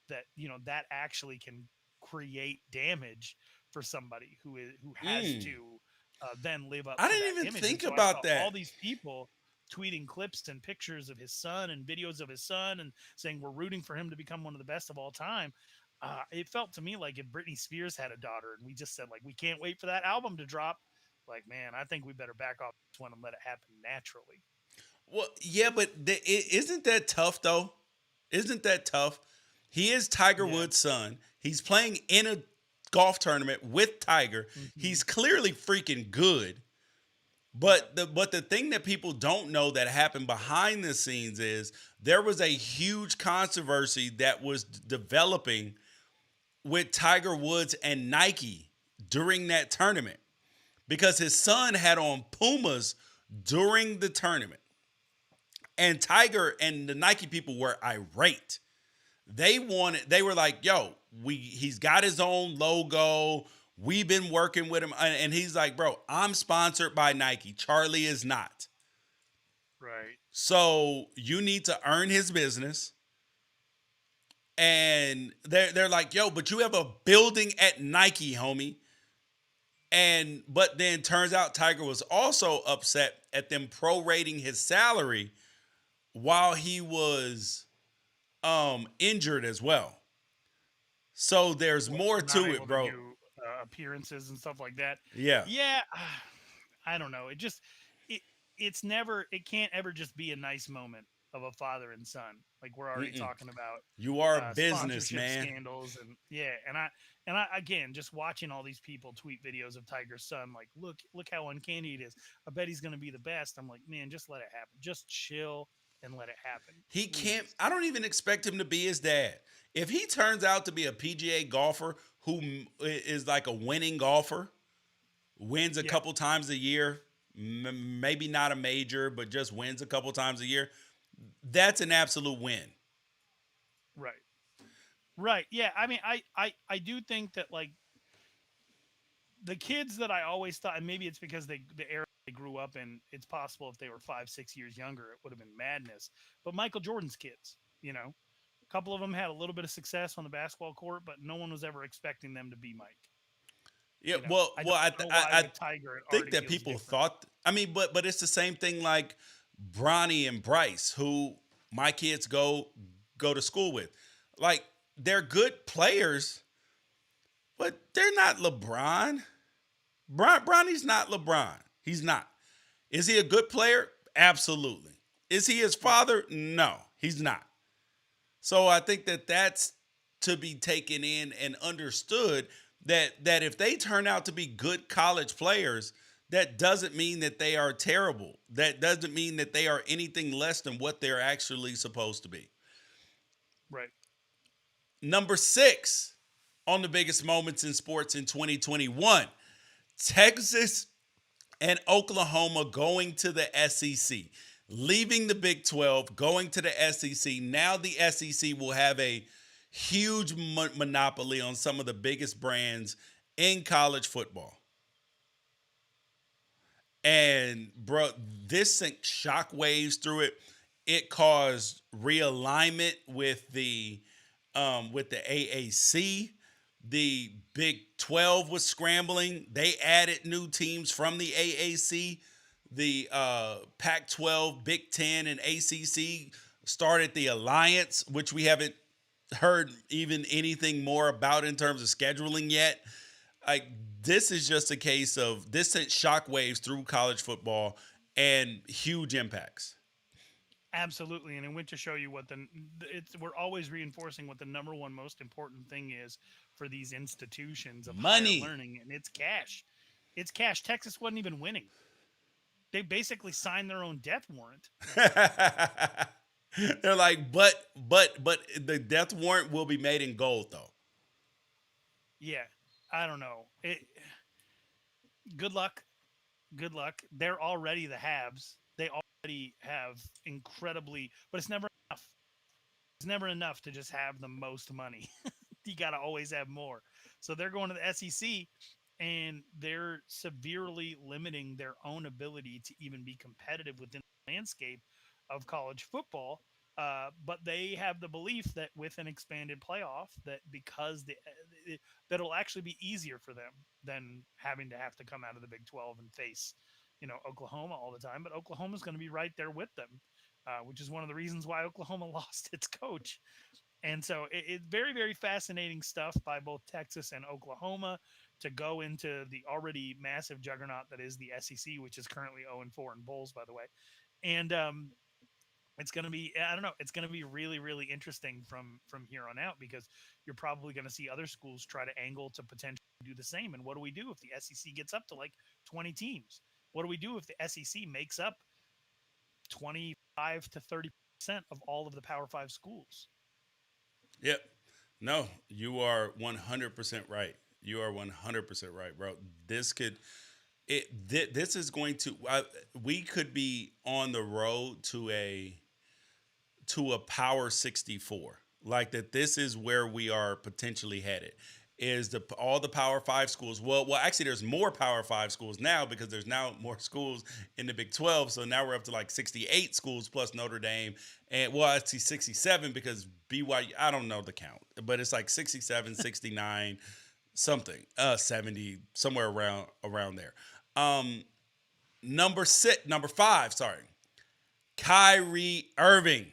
That actually can create damage for somebody who has Mm. to then live up I to didn't that even image. And think so I about saw all that. these people tweeting clips and pictures of his son and videos of his son and saying we're rooting for him to become one of the best of all time. It felt to me like if Britney Spears had a daughter and we just said like we can't wait for that album to drop, like man, I think we better back off this one and let it happen naturally. Well, yeah, but isn't that tough though? Isn't that tough? He is Tiger Yeah. Woods' son. He's playing in a golf tournament with Tiger. Hmm. He's clearly freaking good. Yeah. But the thing that people don't know that happened behind the scenes is there was a huge controversy that was developing with Tiger Woods and Nike during that tournament because his son had on Pumas during the tournament. And Tiger and the Nike people were irate. They were like, yo, he's got his own logo. We've been working with him. And he's like, bro, I'm sponsored by Nike. Charlie is not. Right. So you need to earn his business. And they're like, yo, but you have a building at Nike, homie. And but then turns out Tiger was also upset at them prorating his salary while he was injured as well. So there's What, more not to able it, to bro. do appearances and stuff like that. Yeah. Yeah. I don't know. It it's never it can't ever just be a nice moment of a father and son. Like we're already Mm-mm. talking about You are a business, sponsorship man. scandals and yeah, and I again just watching all these people tweet videos of Tiger's son, like look how uncanny it is. I bet he's gonna be the best. I'm like, man, just let it happen. Just chill and let it happen, He can't. please. I don't even expect him to be his dad. If he turns out to be a PGA golfer who is like a winning golfer, wins a Yeah, couple times a year, maybe not a major, but just wins a couple times a year, that's an absolute win. right, right. Yeah, I mean, I do think that like the kids that I always thought, and maybe it's because the era they grew up in, it's possible if they were 5, 6 years younger, it would have been madness. But Michael Jordan's kids, a couple of them had a little bit of success on the basketball court, but no one was ever expecting them to be Mike. Yeah, well, I well, don't know why I with Tiger it think already that feels people different. thought. I mean, but it's the same thing like Bronny and Bryce, who my kids go to school with. Like they're good players, but they're not LeBron. Bronny's not LeBron. He's not. Is he a good player? Absolutely. Is he his Right, father? No, he's not. So I think that that's to be taken in and understood that if they turn out to be good college players, that doesn't mean that they are terrible. That doesn't mean that they are anything less than what they're actually supposed to be. right. Number 6 on the biggest moments in sports in 2021, Texas and Oklahoma going to the SEC, leaving the Big 12, going to the SEC. Now the SEC will have a huge monopoly on some of the biggest brands in college football. And bro, this sent shockwaves through it. It caused realignment with the AAC. The Big 12 was scrambling. They added new teams from the AAC. The Pac 12, Big 10, and ACC started the alliance, which we haven't heard even anything more about in terms of scheduling yet. Like, this is just a case of this sent shockwaves through college football and huge impacts. Absolutely, and it went to show you what we're always reinforcing what the number one most important thing is for these institutions of higher Money. learning, and it's cash. It's cash. Texas wasn't even winning. They basically signed their own death warrant. They're like, but the death warrant will be made in gold though. Yeah, I don't know. Good luck. Good luck. They're already the haves. They already have incredibly, but it's never enough. It's never enough to just have the most money. You got to always have more. So they're going to the SEC and they're severely limiting their own ability to even be competitive within the landscape of college football. But they have the belief that with an expanded playoff, that because that it'll actually be easier for them than having to have to come out of the Big 12 and face, Oklahoma all the time. But Oklahoma's going to be right there with them, which is one of the reasons why Oklahoma lost its coach. And so it's very, very fascinating stuff by both Texas and Oklahoma to go into the already massive juggernaut that is the SEC, which is currently 0-4 in bowls, by the way. And it's going to be, I don't know, it's going to be really, really interesting from here on out, because you're probably going to see other schools try to angle to potentially do the same. And what do we do if the SEC gets up to like 20 teams? What do we do if the SEC makes up 25 to 30% of all of the Power 5 schools? Yep. No, you are 100% right. You are 100% right, bro. This could this is going to we could be on the road to a power 64. Like that this is where we are potentially headed. Is the all the Power 5 schools. Well actually there's more Power 5 schools now because there's now more schools in the Big 12. So now we're up to like 68 schools plus Notre Dame. And well, I see 67 because BYU, I don't know the count, but it's like 67, 69, something, 70, somewhere around there. Um number 5, sorry. Kyrie Irving.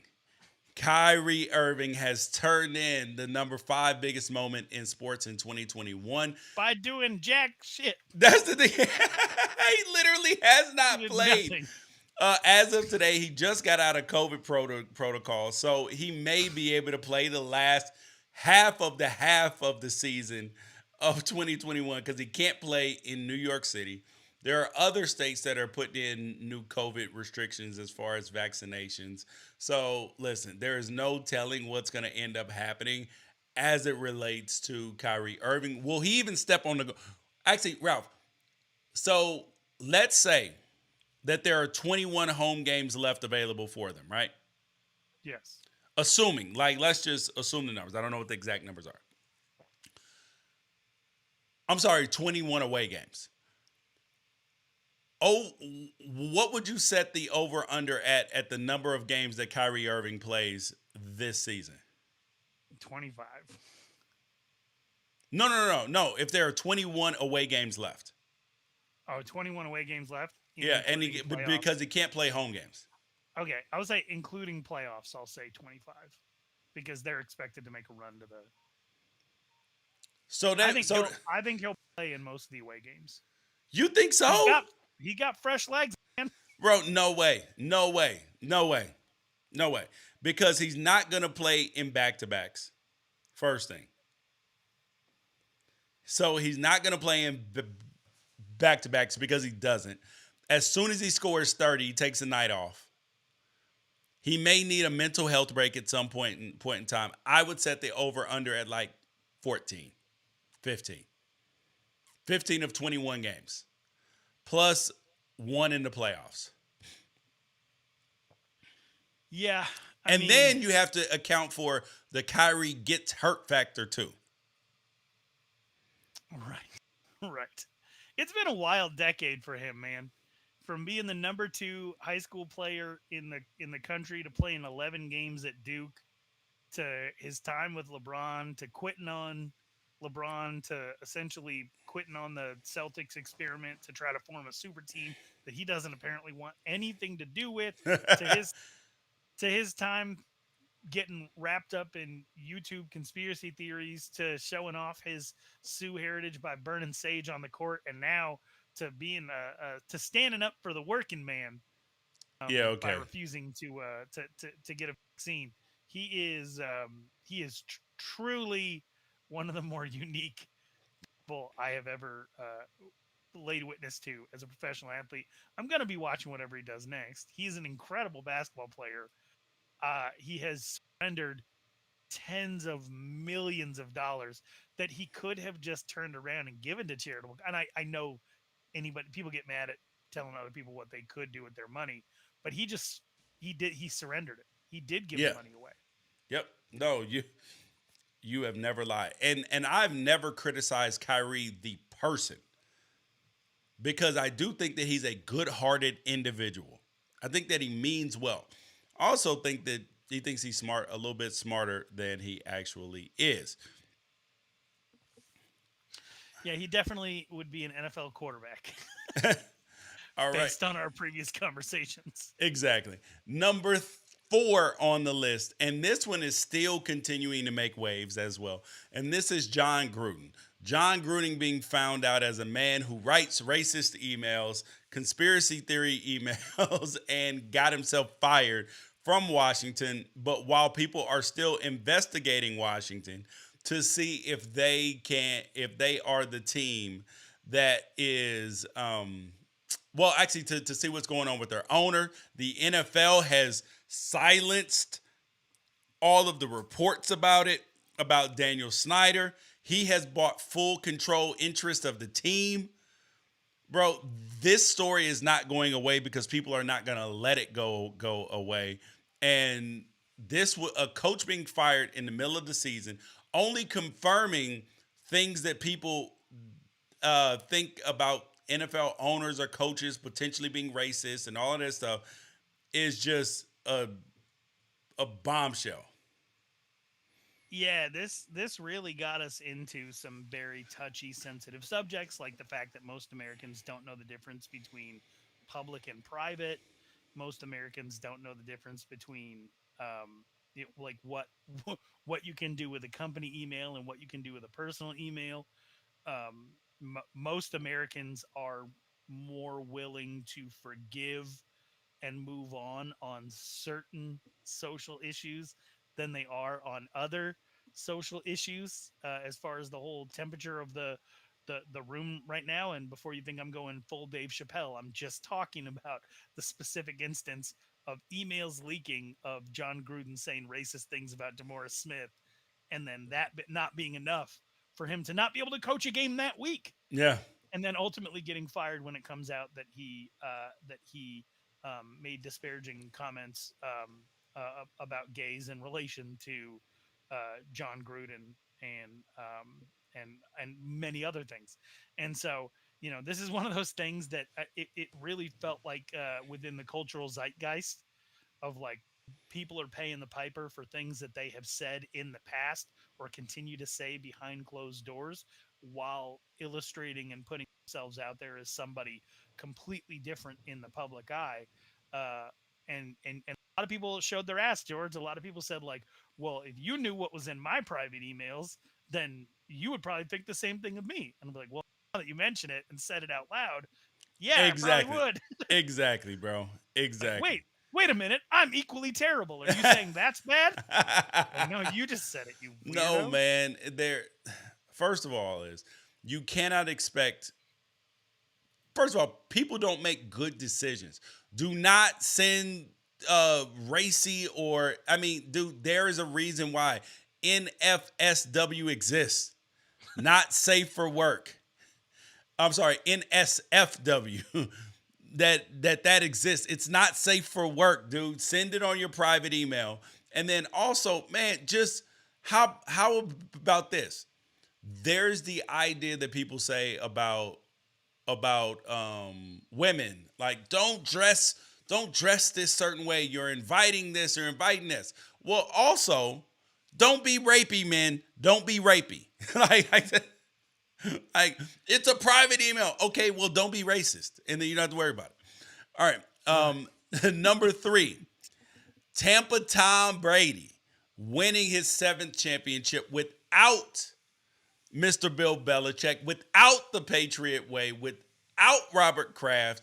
Kyrie Irving has turned in the number 5 biggest moment in sports in 2021. By doing jack shit. That's the thing. He literally has He not did played. nothing. As of today, he just got out of COVID protocol, so he may be able to play the last half of the season of 2021 because he can't play in New York City. There are other states that are putting in new COVID restrictions as far as vaccinations. So listen, there is no telling what's going to end up happening as it relates to Kyrie Irving. Will he even step on the? Actually, Ralph. So let's say that there are 21 home games left available for them, right? Yes. Assuming, like, let's just assume the numbers. I don't know what the exact numbers are. I'm sorry, 21 away games. Oh, what would you set the over under at the number of games that Kyrie Irving plays this season? 25. No. If there are 21 away games left. Oh, 21 away games left? Yeah, and Including playoffs. because he can't play home games. Okay, I would say including playoffs, I'll say 25, because they're expected to make a run to the. So that I think he'll play in most of the away games. You think so? He got fresh legs, man. Bro, no way. Because he's not going to play in back-to-backs. First thing. So he's not going to play in back-to-backs because he doesn't. As soon as he scores 30, he takes a night off. He may need a mental health break at some point in time. I would set the over-under at like 14, 15. 15 of 21 games. Plus 1 in the playoffs. Yeah. And then you have to account for the Kyrie gets hurt factor too. Right. It's been a wild decade for him, man. From being the number 2 high school player in the country to playing 11 games at Duke, to his time with LeBron, to quitting on LeBron, to essentially quitting on the Celtics experiment to try to form a super team that he doesn't apparently want anything to do with, to his time getting wrapped up in YouTube conspiracy theories, to showing off his Sioux heritage by burning sage on the court, and now to being to standing up for the working man by refusing to get a vaccine. He is truly one of the more unique people I have ever laid witness to as a professional athlete. I'm going to be watching whatever he does next. He's an incredible basketball player. He has surrendered tens of millions of dollars that he could have just turned around and given to charitable. And I know people get mad at telling other people what they could do with their money, but he surrendered it. He did give the money away. Yep. No, you have never lied. And I've never criticized Kyrie the person, because I do think that he's a good-hearted individual. I think that he means well. I also think that he thinks he's smart, a little bit smarter than he actually is. Yeah, he definitely would be an NFL quarterback. All right. Based on our previous conversations. Exactly. Number 4 on the list, and this one is still continuing to make waves as well, and this is John Gruden. John Gruden being found out as a man who writes racist emails, conspiracy theory emails, and got himself fired from Washington, but while people are still investigating Washington to see if they are the team that is well, actually, to see what's going on with their owner. The NFL has silenced all of the reports about Daniel Snyder. He has bought full control interest of the team. Bro, this story is not going away because people are not going to let it go away. And a coach being fired in the middle of the season, only confirming things that people think about NFL owners or coaches potentially being racist and all of that stuff is just a bombshell. Yeah, this really got us into some very touchy, sensitive subjects, like the fact that most Americans don't know the difference between public and private. Most Americans don't know the difference between like what you can do with a company email and what you can do with a personal email. Most Americans are more willing to forgive and move on certain social issues than they are on other social issues. As far as the whole temperature of the room right now, and before you think I'm going full Dave Chappelle, I'm just talking about the specific instance of emails leaking of John Gruden saying racist things about DeMaurice Smith, and then that bit not being enough for him to not be able to coach a game that week, Yeah. and then ultimately getting fired when it comes out that he made disparaging comments about gays in relation to John Gruden and many other things. And so, this is one of those things that it really felt like within the cultural zeitgeist of like people are paying the piper for things that they have said in the past or continue to say behind closed doors, while illustrating and putting themselves out there as somebody completely different in the public eye. uh, and a lot of people showed their ass, George. A lot of people said like, well, if you knew what was in my private emails, then you would probably think the same thing of me. And I'm like, well, now that you mention it and said it out loud, yeah, I probably Exactly. would. Exactly, bro. Like, Exactly. wait a minute, I'm equally terrible. Are you saying that's bad? Like, no, you just said it, you No, weirdo. man. There first of all is you cannot expect first of all, people don't make good decisions. Do not send racy or I mean, dude, there is a reason why NFSW exists. Not safe for work. I'm sorry, NSFW. that exists. It's not safe for work, dude. Send it on your private email. And then also, man, just how about this? There's the idea that people say about women, like don't dress this certain way. You're inviting this or inviting this. Well, also, don't be rapey, men. Don't be rapey. like it's a private email. Okay, well, don't be racist, and then you don't have to worry about it. All right. Right. Number three, Tampa Tom Brady winning his seventh championship without Mr. Bill Belichick, without the Patriot way, without Robert Kraft,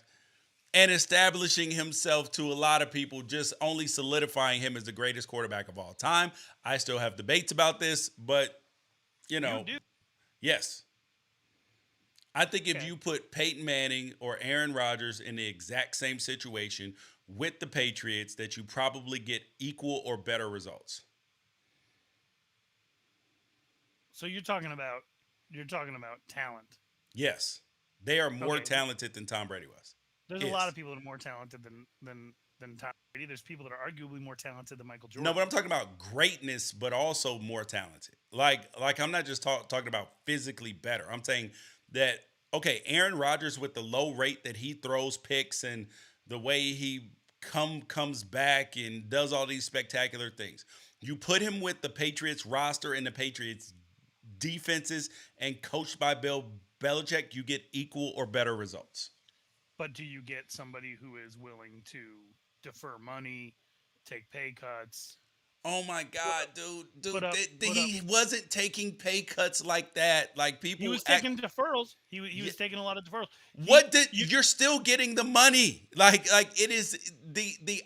and establishing himself to a lot of people, just only solidifying him as the greatest quarterback of all time. I still have debates about this, but you You know, do. yes. I think if Okay. you put Peyton Manning or Aaron Rodgers in the exact same situation with the Patriots, that you probably get equal or better results. So you're talking about talent. Yes. They are more Okay. talented than Tom Brady was. There's a lot Is. of people that are more talented than Tom Brady. There's people that are arguably more talented than Michael No, but Jordan. I'm talking about greatness, but also more talented. Like I'm not just talking about physically better. I'm saying that okay, Aaron Rodgers with the low rate that he throws picks and the way he comes back and does all these spectacular things. You put him with the Patriots roster and the Patriots defenses and coached by Bill Belichick, you get equal or better results. But do you get somebody who is willing to defer money, take pay cuts, Oh my God, dude, Put up, put up. he wasn't taking pay cuts like that. Like He people was act. taking deferrals. He Yeah, was taking a lot of deferrals. what did You you're still getting the money? Like it is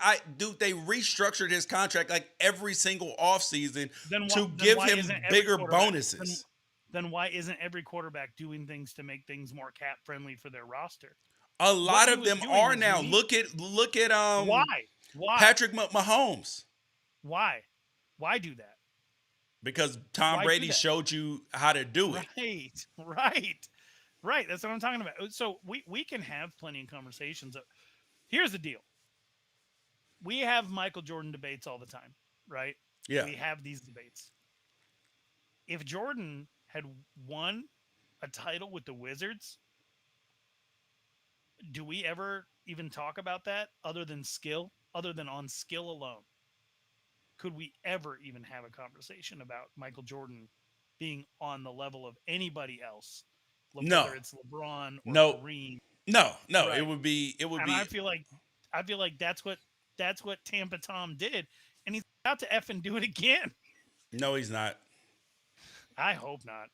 I dude. They restructured his contract like every single offseason to then give why him isn't every bigger quarterback bonuses. then why isn't every quarterback doing things to make things more cap friendly for their roster? A What lot he of was them doing are was now. unique. Look at Why? Why? Patrick Mahomes. Why? Why do that? Because Tom Why do Brady that? showed you how to do it. Right, right, right. That's what I'm talking about. So we can have plenty of conversations. Here's the deal: we have Michael Jordan debates all the time, right? Yeah. We have these debates. If Jordan had won a title with the Wizards, do we ever even talk about that other than skill, other than on skill alone? Could we ever even have a conversation about Michael Jordan being on the level of anybody else, No. whether it's LeBron or No. Kareem? No. It Right. would be. It would And be. I feel like that's what Tampa Tom did, and he's about to effing do it again. No, he's not. I hope not.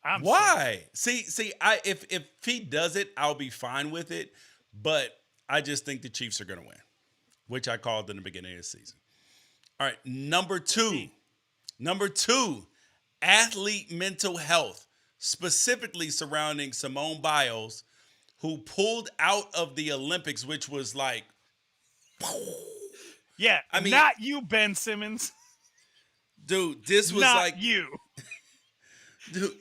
I'm sick of it. Why? See. I if he does it, I'll be fine with it. But I just think the Chiefs are going to win, which I called in the beginning of the season. All right, number two. See, Number two, athlete mental health, specifically surrounding Simone Biles, who pulled out of the Olympics, which was like, yeah, I mean, not you, Ben Simmons. dude, this was Not like, you. dude,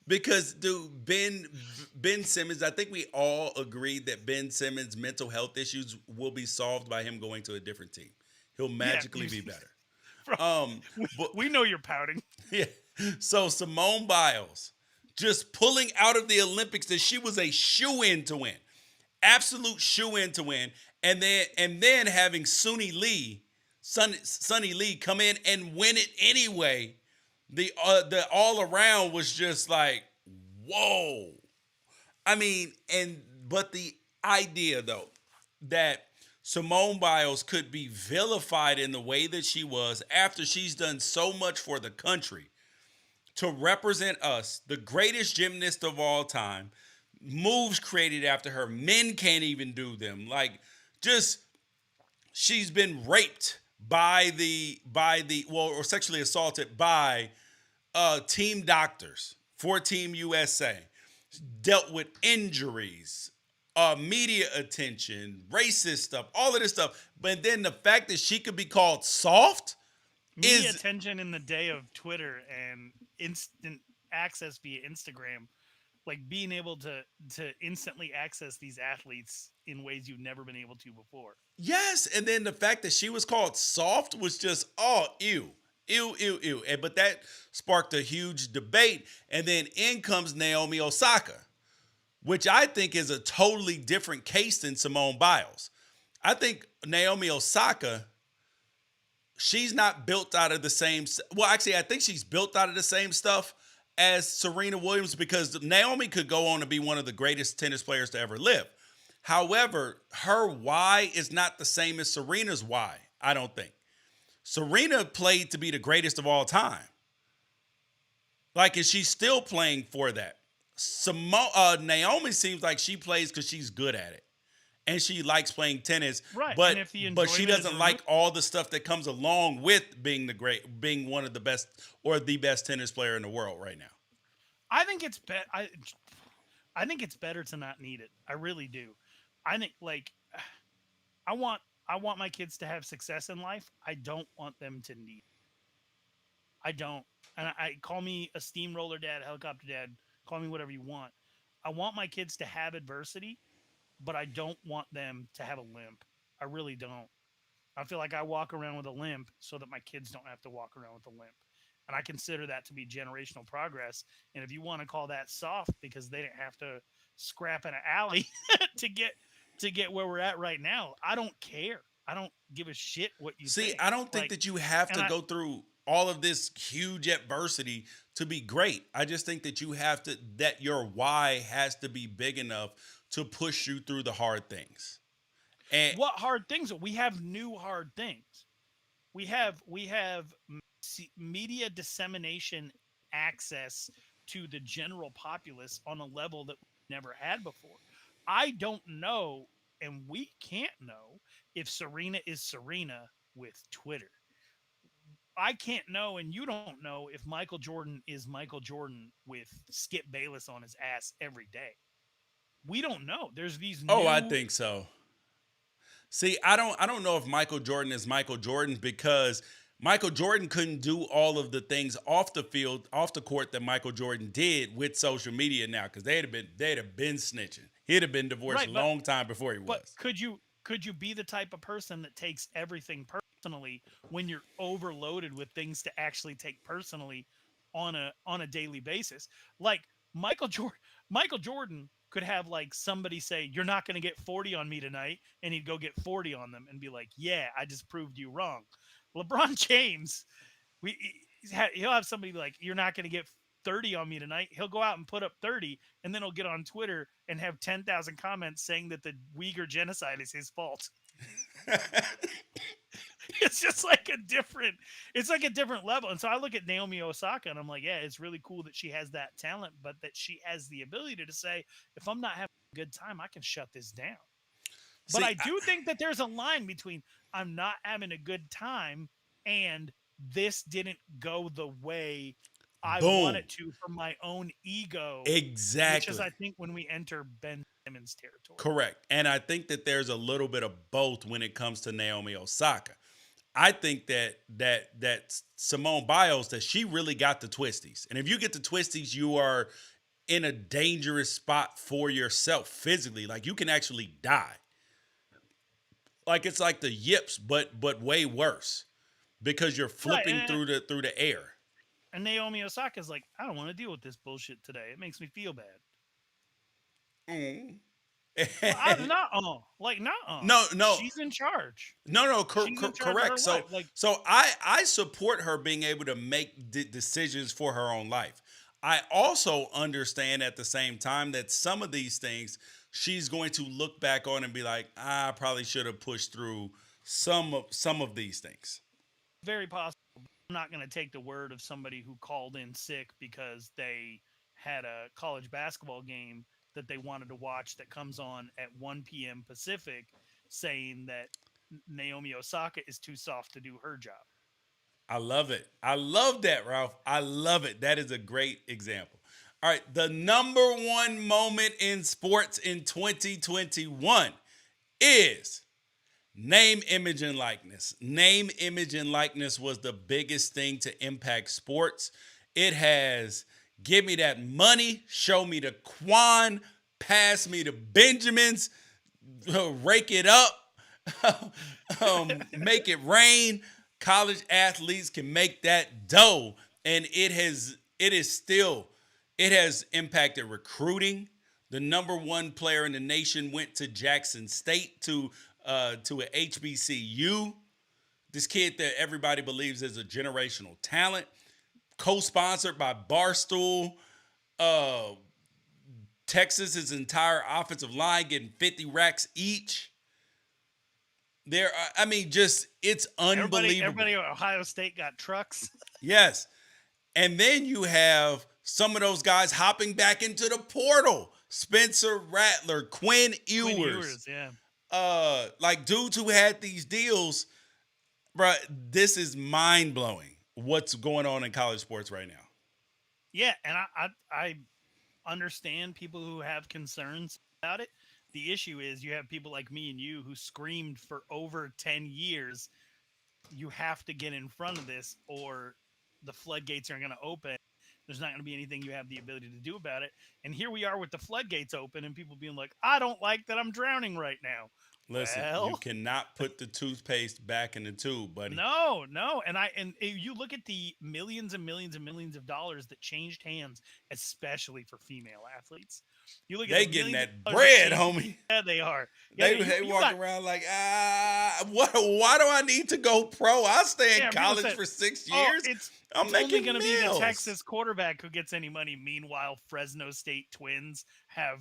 because dude, Ben Simmons, I think we all agreed that Ben Simmons' mental health issues will be solved by him going to a different team. He'll Yeah, magically be better. Bro, But we know you're pouting. yeah. So Simone Biles just pulling out of the Olympics that she was a shoe-in to win. Absolute shoe-in to win. And then having Sonny Lee come in and win it anyway. The all around was just like, whoa. I mean, but the idea though that Simone Biles could be vilified in the way that she was after she's done so much for the country to represent us, the greatest gymnast of all time, moves created after her, men can't even do them. Like, just she's been raped or sexually assaulted by team doctors for Team USA, dealt with injuries, media attention, racist stuff, all of this stuff. But then the fact that she could be called soft Media is attention in the day of Twitter and instant access via Instagram, like being able to instantly access these athletes in ways you've never been able to before. yes. And then the fact that she was called soft was just, oh, ew. Ew, ew, ew. But that sparked a huge debate. And then in comes Naomi Osaka, which I think is a totally different case than Simone Biles. I think Naomi Osaka, she's not built out of the same. Well, actually, I think she's built out of the same stuff as Serena Williams because Naomi could go on to be one of the greatest tennis players to ever live. However, her why is not the same as Serena's why, I don't think. Serena played to be the greatest of all time. Like, and she's still playing for that. Naomi seems like she plays because she's good at it. And she likes playing tennis, Right. but And if the she enjoyment is doesn't like all the stuff that comes along with being one of the best or the best tennis player in the world right now. I think it's I think it's better to not need it. I really do. I think like I want my kids to have success in life. I don't want them to need. I don't. And I call me a steamroller dad, helicopter dad, call me whatever you want. I want my kids to have adversity, but I don't want them to have a limp. I really don't. I feel like I walk around with a limp so that my kids don't have to walk around with a limp. And I consider that to be generational progress. And if you want to call that soft because they didn't have to scrap in an alley to get where we're at right now, I don't care. I don't give a shit what you See, think. I don't think Like, that you have and to go through all of this huge adversity to be great. I just think that that your why has to be big enough to push you through the hard things. And what hard things? We have new hard things. we have media dissemination access to the general populace on a level that we never had before. I don't know, and we can't know if Serena is Serena with Twitter. I can't know, and you don't know if Michael Jordan is Michael Jordan with Skip Bayless on his ass every day. We don't know. There's these Oh, I new think so. See, I don't know if Michael Jordan is Michael Jordan because Michael Jordan couldn't do all of the things off the field, off the court that Michael Jordan did with social media now because they'd have been snitching. He'd have been divorced a right, but long time before he But was. could you be the type of person that takes everything personally when you're overloaded with things to actually take personally on a daily basis? Like Michael Jordan Michael Jordan could have like somebody say, "You're not going to get 40 on me tonight," and he'd go get 40 on them and be like, "Yeah, I just proved you wrong." LeBron James, he'll have somebody be like, "You're not going to get 30 on me tonight." He'll go out and put up 30, and then he'll get on Twitter and have 10,000 comments saying that the Uyghur genocide is his fault. It's just like a different level. And so I look at Naomi Osaka and I'm like, yeah, it's really cool that she has that talent, but that she has the ability to say, if I'm not having a good time, I can shut this down. But See, I do think that there's a line between I'm not having a good time and this didn't go the way I want boom, it to for my own ego, which is, exactly. I think, when we enter Ben Simmons territory. Correct. And I think that there's a little bit of both when it comes to Naomi Osaka. I think that Simone Biles that she really got the twisties. And if you get the twisties, you are in a dangerous spot for yourself physically. Like you can actually die. Like it's like the yips, but way worse because you're Right. flipping through the air. And Naomi Osaka is like, I don't want to deal with this bullshit today. It makes me feel bad. Mm. Well, I not like not No, no, She's in charge. no, She's in charge of her correct. So, life. Like, so I support her being able to make decisions for her own life. I also understand at the same time that some of these things she's going to look back on and be like, I probably should have pushed through some of these things. very possible. I'm not going to take the word of somebody who called in sick because they had a college basketball game that they wanted to watch that comes on at 1 p.m. Pacific, saying that Naomi Osaka is too soft to do her job. I love it. I love that, Ralph. I love it. That is a great example. All right, the number one moment in sports in 2021 is name, image, and likeness. Name, image, and likeness was the biggest thing to impact sports. It has give me that money, show me the Quan, pass me the Benjamins, rake it up, make it rain. College athletes can make that dough, and it has impacted recruiting. The number one player in the nation went to Jackson State to a HBCU. This kid that everybody believes is a generational talent, co-sponsored by Barstool. Uh, Texas's entire offensive line getting 50 racks each. I mean, just it's unbelievable. Everybody at Ohio State got trucks. Yes. And then you have some of those guys hopping back into the portal. Spencer Rattler, Quinn Quinn Ewers. yeah. Like dudes who had these deals, bro. This is mind blowing. What's going on in college sports right now? Yeah, and I understand people who have concerns about it. The issue is you have people like me and you who screamed for over 10 years, you have to get in front of this or the floodgates are going to open. There's not going to be anything you have the ability to do about it. And here we are with the floodgates open and people being like, I don't like that I'm drowning right now. Listen, you Well, cannot put the toothpaste back in the tube, buddy. no, and you look at the millions and millions and millions of dollars that changed hands, especially for female athletes. You look at They the getting millions that of dollars bread, that changed- homie. Yeah, they are. Yeah, They you walk got, around like, what? Why do I need to go pro? I stay in yeah. People college said, for 6 oh, years. I'm it's only making going to be the meals. Texas quarterback who gets any money. Meanwhile, Fresno State Twins have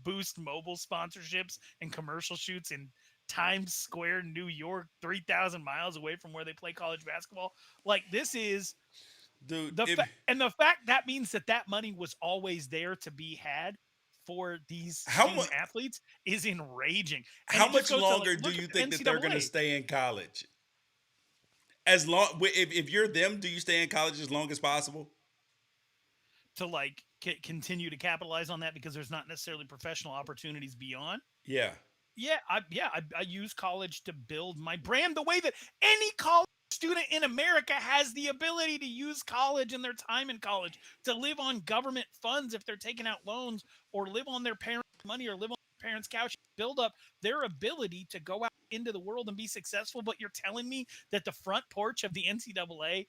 Boost Mobile sponsorships and commercial shoots in Times Square, New York, 3,000 miles away from where they play college basketball. Like this is dude. and the fact that means that that money was always there to be had for these How student much? athletes is enraging. And How it just much goes to like longer do look you at the think that they're going to NCAA stay in college? As long if you're them, do you stay in college as long as possible? to like continue to capitalize on that because there's not necessarily professional opportunities beyond. Yeah, I use college to build my brand the way that any college student in America has the ability to use college and their time in college to live on government funds if they're taking out loans or live on their parents' money or live on their parents' couch, build up their ability to go out into the world and be successful. But you're telling me that the front porch of the NCAA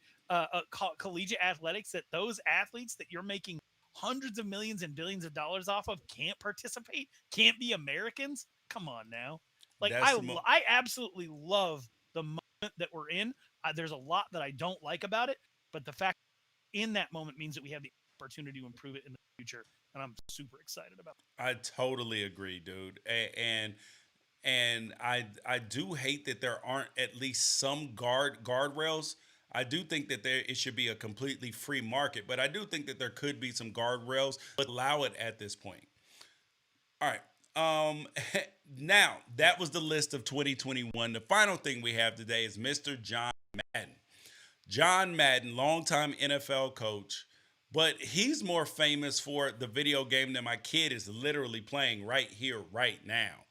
collegiate athletics, that those athletes that you're making hundreds of millions and billions of dollars off of can't participate, can't be Americans? Come on now. Like that's the mo. I absolutely love the moment that we're in. There's a lot that I don't like about it, but the fact in that moment means that we have the opportunity to improve it in the future, and I'm super excited about I totally agree, dude. And I do hate that there aren't at least some guardrails. I do think that there it should be a completely free market, but I do think that there could be some guardrails, but allow it at this point. All right. Now that was the list of 2021. The final thing we have today is Mr. John Madden. John Madden, longtime NFL coach, but he's more famous for the video game that my kid is literally playing right here, right now.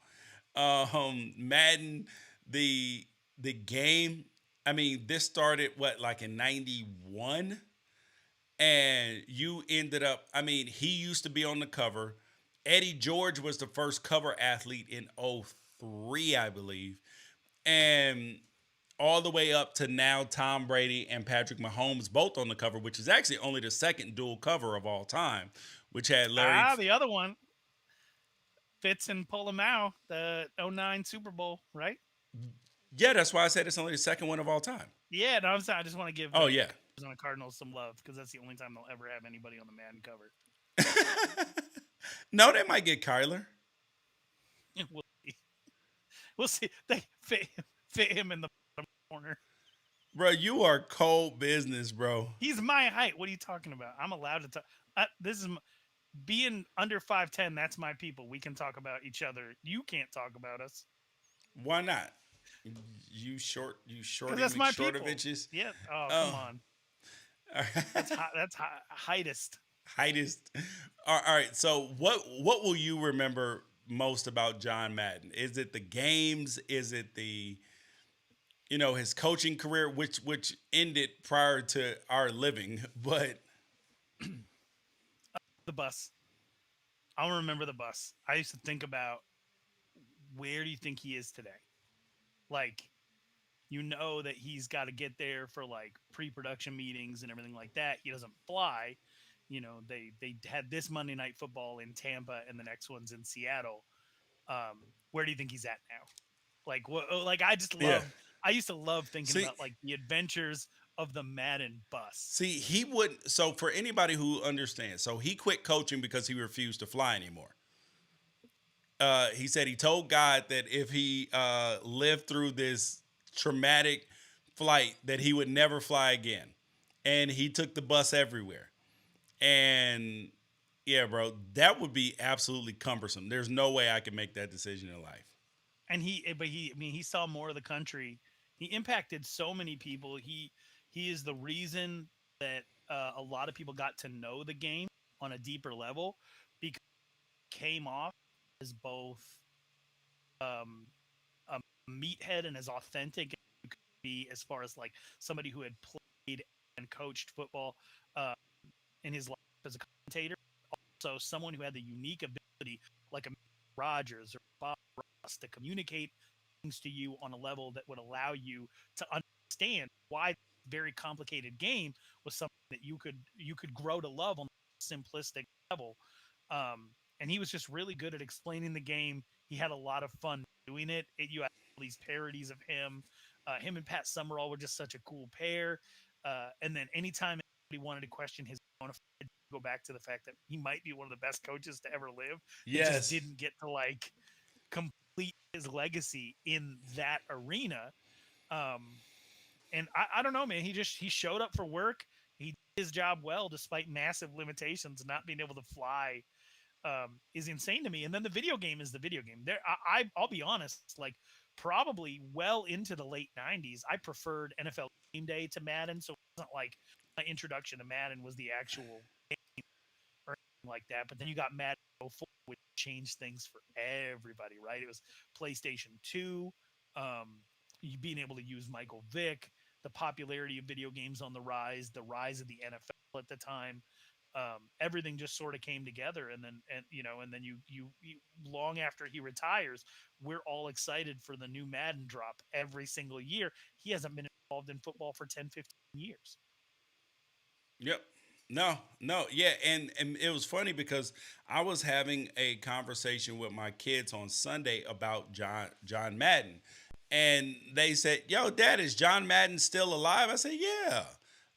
Madden, the the game. I mean, this started what like in '91, and you ended up. I mean, he used to be on the cover. Eddie George was the first cover athlete in '03, I believe, and all the way up to now Tom Brady and Patrick Mahomes both on the cover, which is actually only the second dual cover of all time, which had Larry. the other one, Fitz and Polamalu, the '09 Super Bowl, right? Yeah, that's why I said it's only the second one of all time. Yeah, no, I'm sorry. I just want to give Oh the yeah. Arizona Cardinals some love because that's the only time they'll ever have anybody on the Madden cover. No, they might get Kyler. we'll see. We'll see. They fit him in the bottom corner. Bro, you are cold business, bro. He's my height. What are you talking about? I'm allowed to talk. This is being under 5'10". That's my people. We can talk about each other. You can't talk about us Why not? You because shorty that's my people. McShortoviches. Yeah. Oh, come Oh, on. all right. That's heightest. Heightest. All right. So what will you remember most about John Madden? Is it the games? Is it the his coaching career, which ended prior to our living? But The bus. I'll remember the bus. I used to think about where do you think he is today? Like, that he's got to get there for like pre-production meetings and everything like that. He doesn't fly. They had this Monday Night Football in Tampa and the next one's in Seattle. Where do you think he's at now? Like what? Like I just yeah. love. I used to love thinking See, about like the adventures of the Madden bus. see, he wouldn't. So for anybody who understands, so he quit coaching because he refused to fly anymore. He said he told God that if he lived through this traumatic flight, that he would never fly again, and he took the bus everywhere. And yeah, bro, that would be absolutely cumbersome. There's no way I could make that decision in life. And I mean, he saw more of the country. He impacted so many people. He is the reason that a lot of people got to know the game on a deeper level because he came off as both um, a meathead and as authentic as you could be as far as like somebody who had played and coached football uh, in his life as a commentator. Also, someone who had the unique ability, like a Rodgers or Bob Ross, to communicate things to you on a level that would allow you to understand why very complicated game was something that you could grow to love on a simplistic level. And he was just really good at explaining the game. He had a lot of fun doing it. You had all these parodies of him. Him and Pat Summerall were just such a cool pair. And then anytime anybody wanted to question his bona fide, go back to the fact that he might be one of the best coaches to ever live. They just Yes. didn't get to like completely his legacy in that arena. Um, and I don't know, man. He showed up for work. He did his job well despite massive limitations. Not being able to fly is insane to me. And then the video game is the video game. I'll be honest, like probably well into the late '90s, I preferred NFL Game Day to Madden. So it wasn't like my introduction to Madden was the actual or anything like that. But then you got Madden 04, which changed things for everybody, right? It was PlayStation 2, you being able to use Michael Vick, the popularity of video games on the rise of the NFL at the time. Everything just sort of came together, and then you long after he retires, we're all excited for the new Madden drop every single year. He hasn't been involved in football for 10, 15 years. Yep. No, no, yeah, and it was funny because I was having a conversation with my kids on Sunday about John Madden, and they said, "Yo, Dad, is John Madden still alive?" I said, "Yeah,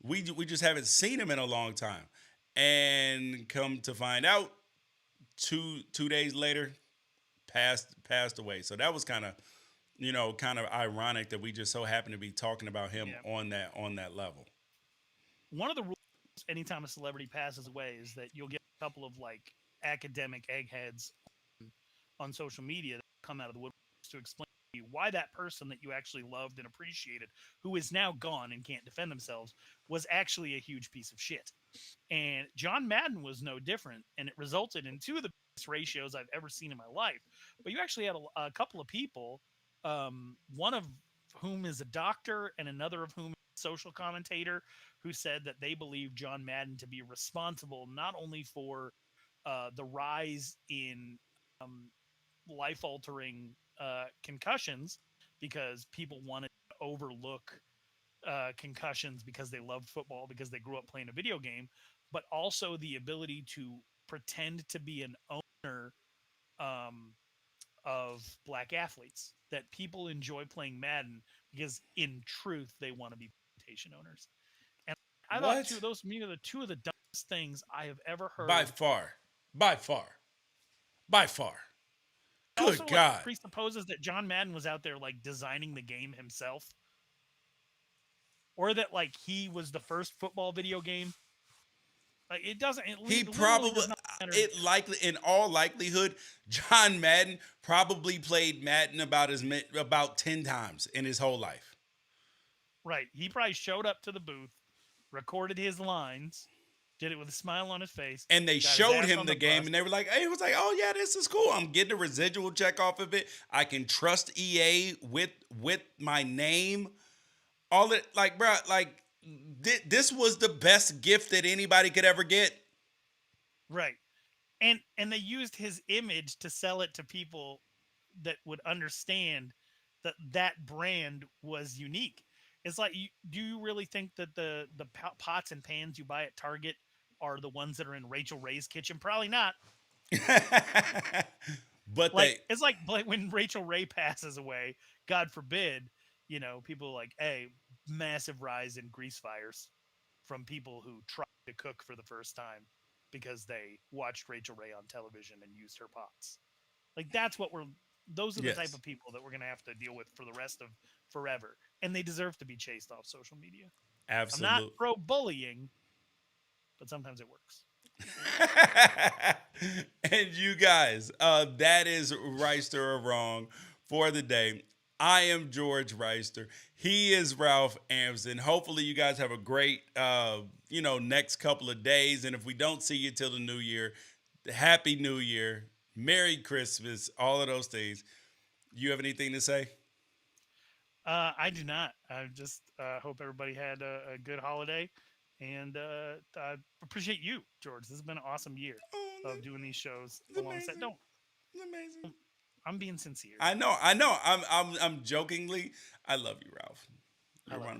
we just haven't seen him in a long time." And come to find out, two days later, passed away. So that was kind of ironic that we just so happened to be talking about him Yeah. on that level. One of the rules anytime a celebrity passes away is that you'll get a couple of like academic eggheads on social media that come out of the woodworks to explain to you why that person that you actually loved and appreciated, who is now gone and can't defend themselves, was actually a huge piece of shit. And John Madden was no different, and it resulted in two of the best ratios I've ever seen in my life. But you actually had a couple of people, one of whom is a doctor, and another of whom is a social commentator, who said that they believe John Madden to be responsible not only for the rise in um, life altering concussions because people wanted to overlook concussions because they loved football, because they grew up playing a video game, but also the ability to pretend to be an owner um, of black athletes. That people enjoy playing Madden because, in truth, they want to be plantation owners. And I thought What? those are the two of the dumbest things I have ever By heard. far, by far, by far. Also, Good like God. presupposes that John Madden was out there like designing the game himself, or that like he was the first football video game. Like it doesn't. It He literally probably does not matter. it likely in all likelihood, John Madden probably played Madden about 10 times in his whole life. Right. He probably showed up to the booth, recorded his lines, did it with a smile on his face, And they got his showed ass him on the the game, bus. and they were like, "Hey," it was like, "Oh yeah, this is cool. I'm getting a residual check off of it. I can trust EA with my name. All it like, bro, like this was the best gift that anybody could ever get." Right. And they used his image to sell it to people that would understand that that brand was unique. It's like, do you really think that the pots and pans you buy at Target are the ones that are in Rachel Ray's kitchen? Probably not. But Like they it's like when Rachel Ray passes away, God forbid, people like, hey, massive rise in grease fires from people who tried to cook for the first time because they watched Rachel Ray on television and used her pots. Like those are the type yes, of people that we're gonna have to deal with for the rest of forever, and they deserve to be chased off social media. I'm not absolutely. pro bullying, but sometimes it works. And you guys, that is Reister or Wrong for the day. I am George Reister. He is Ralph Amsden. Hopefully, you guys have a great, next couple of days. And if we don't see you till the new year, Happy New Year, Merry Christmas, all of those things. You have anything to say? I do not. I just hope everybody had a good holiday, and I appreciate you, George. This has been an awesome year Oh, of doing these shows it's alongside. amazing. Don't. It's amazing. I'm being sincere. I know. I'm jokingly. I love you, Ralph. I You're love one you of too. my